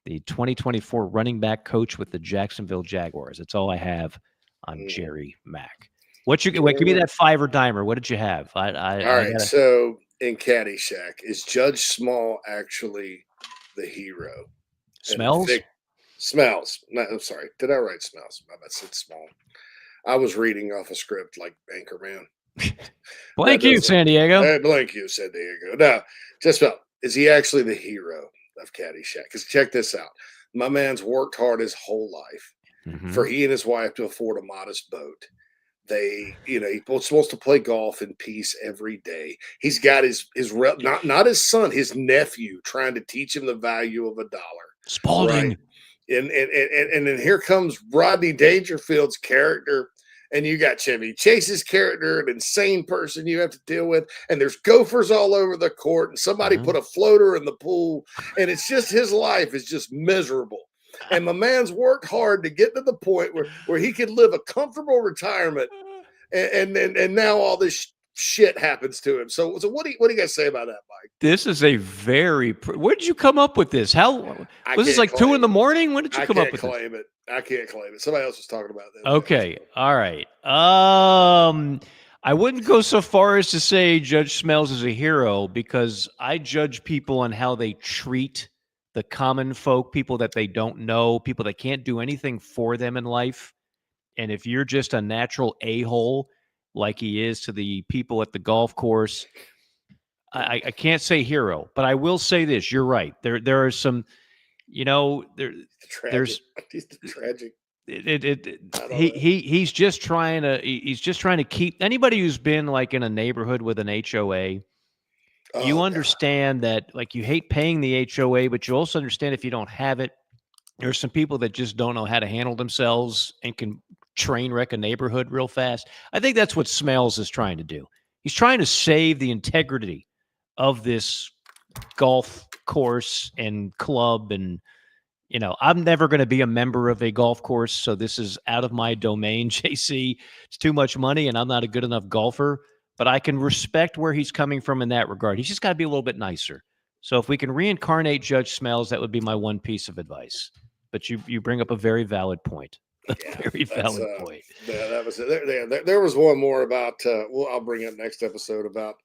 the 2024 running back coach with the Jacksonville Jaguars. That's all I have on Jerry Mack. Give me that five or dimer. What did you have? All right. So in Caddyshack, is Judge Small actually the hero? Smells? Smells. No, I'm sorry. Did I write Smells? I said Small. I was reading off a script like Anchorman. Blank you, San Diego. Blank you, San Diego. No, just about. Is he actually the hero of Caddyshack? Because check this out. My man's worked hard his whole life for he and his wife to afford a modest boat. He was supposed to play golf in peace every day. He's got his not his son, his nephew, trying to teach him the value of $1. Spalding. Right? And then here comes Rodney Dangerfield's character, and you got Chevy Chase's character, an insane person you have to deal with, and there's gophers all over the court, and somebody put a floater in the pool, and it's just his life is just miserable. And my man's worked hard to get to the point where he could live a comfortable retirement, and now all this shit happens to him. So what do you guys say about that, Mike? This is a very. Where did you come up with this? How was this like 2 a.m? When did you come up with this? I can't claim it. Somebody else was talking about this. Okay, all right. I wouldn't go so far as to say Judge Smells is a hero because I judge people on how they treat the common folk, people that they don't know, people that can't do anything for them in life. And if you're just a natural a-hole like he is to the people at the golf course, I can't say hero, but I will say this. You're right. There are some, there's tragic. He's just trying to keep anybody who's been like in a neighborhood with an HOA. You understand that, like, you hate paying the HOA, but you also understand if you don't have it, there's some people that just don't know how to handle themselves and can train wreck a neighborhood real fast. I think that's what Smells is trying to do. He's trying to save the integrity of this golf course and club. And, I'm never going to be a member of a golf course, so this is out of my domain, JC. It's too much money, and I'm not a good enough golfer. But I can respect where he's coming from in that regard. He's just got to be a little bit nicer. So if we can reincarnate Judge Smells, that would be my one piece of advice. But you bring up a very valid point. Very valid point. Yeah, that was it. There was one more about. I'll bring up next episode about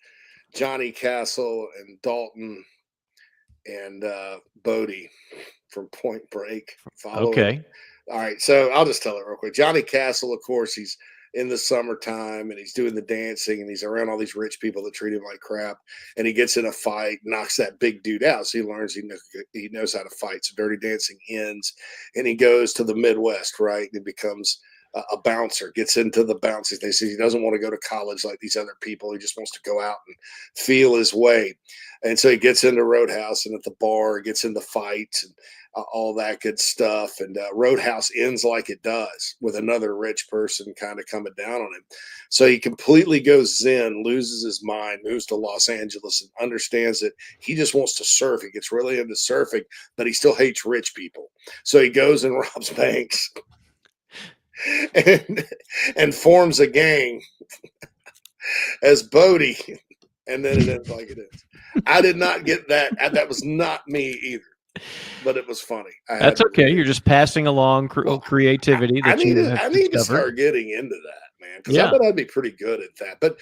Johnny Castle and Dalton and Bodie from Point Break. Okay. All right, so I'll just tell it real quick. Johnny Castle, of course, he's in the summertime, and he's doing the dancing, and he's around all these rich people that treat him like crap, and he gets in a fight, knocks that big dude out. So he learns he knows how to fight. So Dirty Dancing ends, and he goes to the Midwest, right? And he becomes a bouncer, gets into the bouncing. They say he doesn't want to go to college like these other people. He just wants to go out and feel his way. And so he gets into Roadhouse, and at the bar, gets into fights and all that good stuff. And Roadhouse ends like it does, with another rich person kind of coming down on him. So he completely goes zen, loses his mind, moves to Los Angeles, and understands that he just wants to surf. He gets really into surfing, but he still hates rich people. So he goes and robs banks and forms a gang as Bodie. And then it ends like it ends. I did not get that. That was not me either. But it was funny. That's okay. You're just passing along creativity. I need to start getting into that, man, because I bet I'd be pretty good at that. But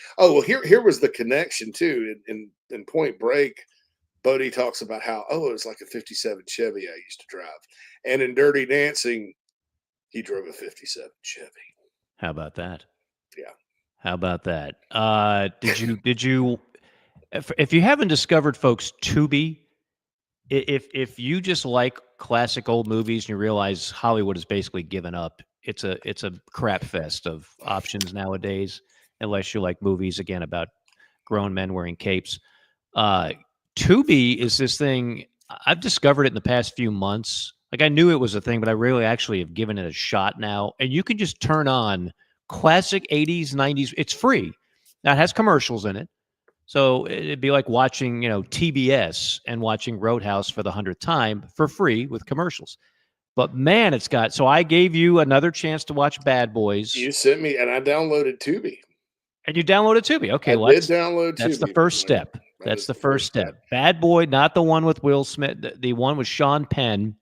here was the connection too. In Point Break, Bodie talks about how it was like a '57 Chevy I used to drive, and in Dirty Dancing, he drove a '57 Chevy. How about that? Yeah. How about that? Did you? If you haven't discovered, folks, Tubi. If you just like classic old movies and you realize Hollywood has basically given up, it's a crap fest of options nowadays, unless you like movies, again, about grown men wearing capes. Tubi is this thing, I've discovered it in the past few months. Like, I knew it was a thing, but I really actually have given it a shot now. And you can just turn on classic 80s, 90s. It's free. Now, it has commercials in it. So it'd be like watching, TBS and watching Roadhouse for the 100th time for free with commercials. But man, it's got, so I gave you another chance to watch Bad Boys. You sent me, and I downloaded Tubi. And you downloaded Tubi. Okay, I did download Tubi. That's the first step. That's the first step. Bad Boy, not the one with Will Smith, the one with Sean Penn,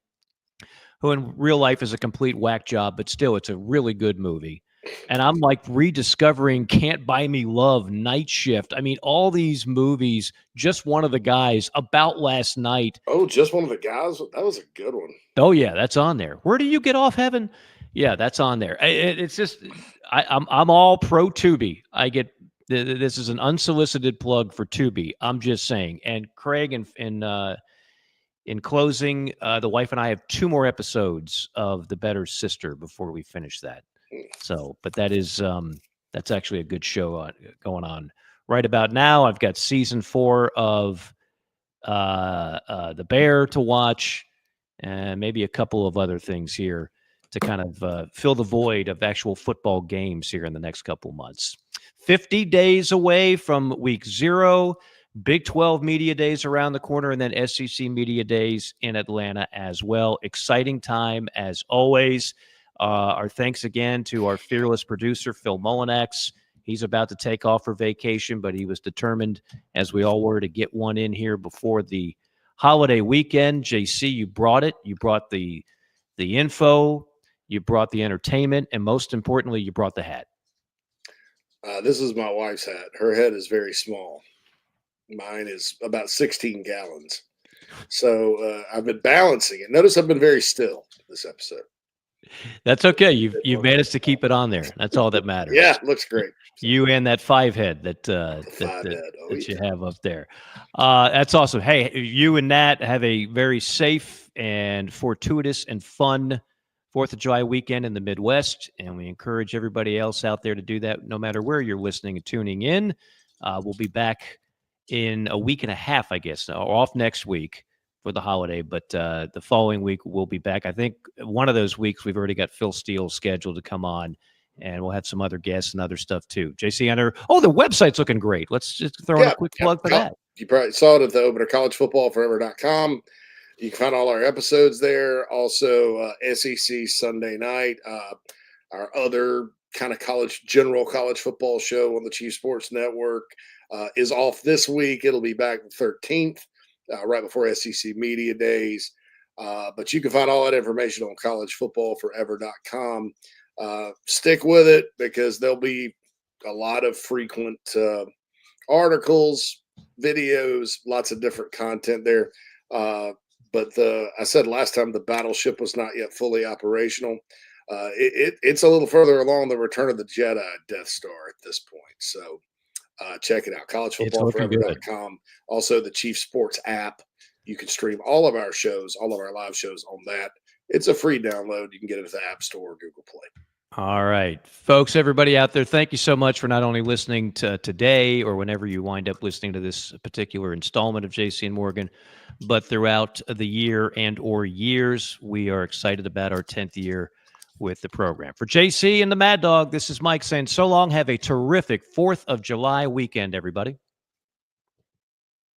who in real life is a complete whack job, but still, it's a really good movie. And I'm like rediscovering Can't Buy Me Love, Night Shift. I mean, all these movies, Just One of the Guys, About Last Night. Oh, Just One of the Guys? That was a good one. Oh, yeah, that's on there. Where Do You Get Off Heaven? Yeah, that's on there. It's just, I'm all pro Tubi. I get, this is an unsolicited plug for Tubi. I'm just saying. And Craig, in closing, the wife and I have 2 more episodes of The Better Sister before we finish that. So, but that is that's actually a good show going on right about now. I've got season 4 of The Bear to watch, and maybe a couple of other things here to kind of fill the void of actual football games here in the next couple of months. 50 days away from week 0. Big 12 media days around the corner, and then SEC media days in Atlanta as well. Exciting time as always. Our thanks again to our fearless producer, Phil Mullinax. He's about to take off for vacation, but he was determined, as we all were, to get one in here before the holiday weekend. JC, you brought it. You brought the info. You brought the entertainment. And most importantly, you brought the hat. This is my wife's hat. Her head is very small. Mine is about 16 gallons. So I've been balancing it. Notice I've been very still this episode. That's okay. You've managed to keep it on there. That's all that matters. Yeah, looks great. You and that 5 head that you have up there. That's awesome. Hey, you and Nat have a very safe and fortuitous and fun 4th of July weekend in the Midwest, and we encourage everybody else out there to do that no matter where you're listening and tuning in. We'll be back in a week and a half, I guess, or off next week for the holiday, but the following week we'll be back. I think one of those weeks we've already got Phil Steele scheduled to come on, and we'll have some other guests and other stuff too. JC, the website's looking great. Let's just throw in a quick plug for that. You probably saw it at the opener, collegefootballforever.com. You can find all our episodes there. Also, SEC Sunday night, our other kind of general college football show on the Chief Sports Network is off this week. It'll be back the 13th. Right before SEC Media Days. But you can find all that information on collegefootballforever.com. Stick with it, because there'll be a lot of frequent articles, videos, lots of different content there. But I said last time the battleship was not yet fully operational. it's a little further along the Return of the Jedi Death Star at this point. So check it out, collegefootballforever.com. Also, the Chief Sports app. You can stream all of our shows, all of our live shows on that. It's a free download. You can get it at the App Store or Google Play. All right, folks, everybody out there, thank you so much for not only listening to today or whenever you wind up listening to this particular installment of JC and Morgan, but throughout the year and or years. We are excited about our 10th year with the program. For JC and the Mad Dog, this is Mike saying so long. Have a terrific 4th of July weekend, everybody.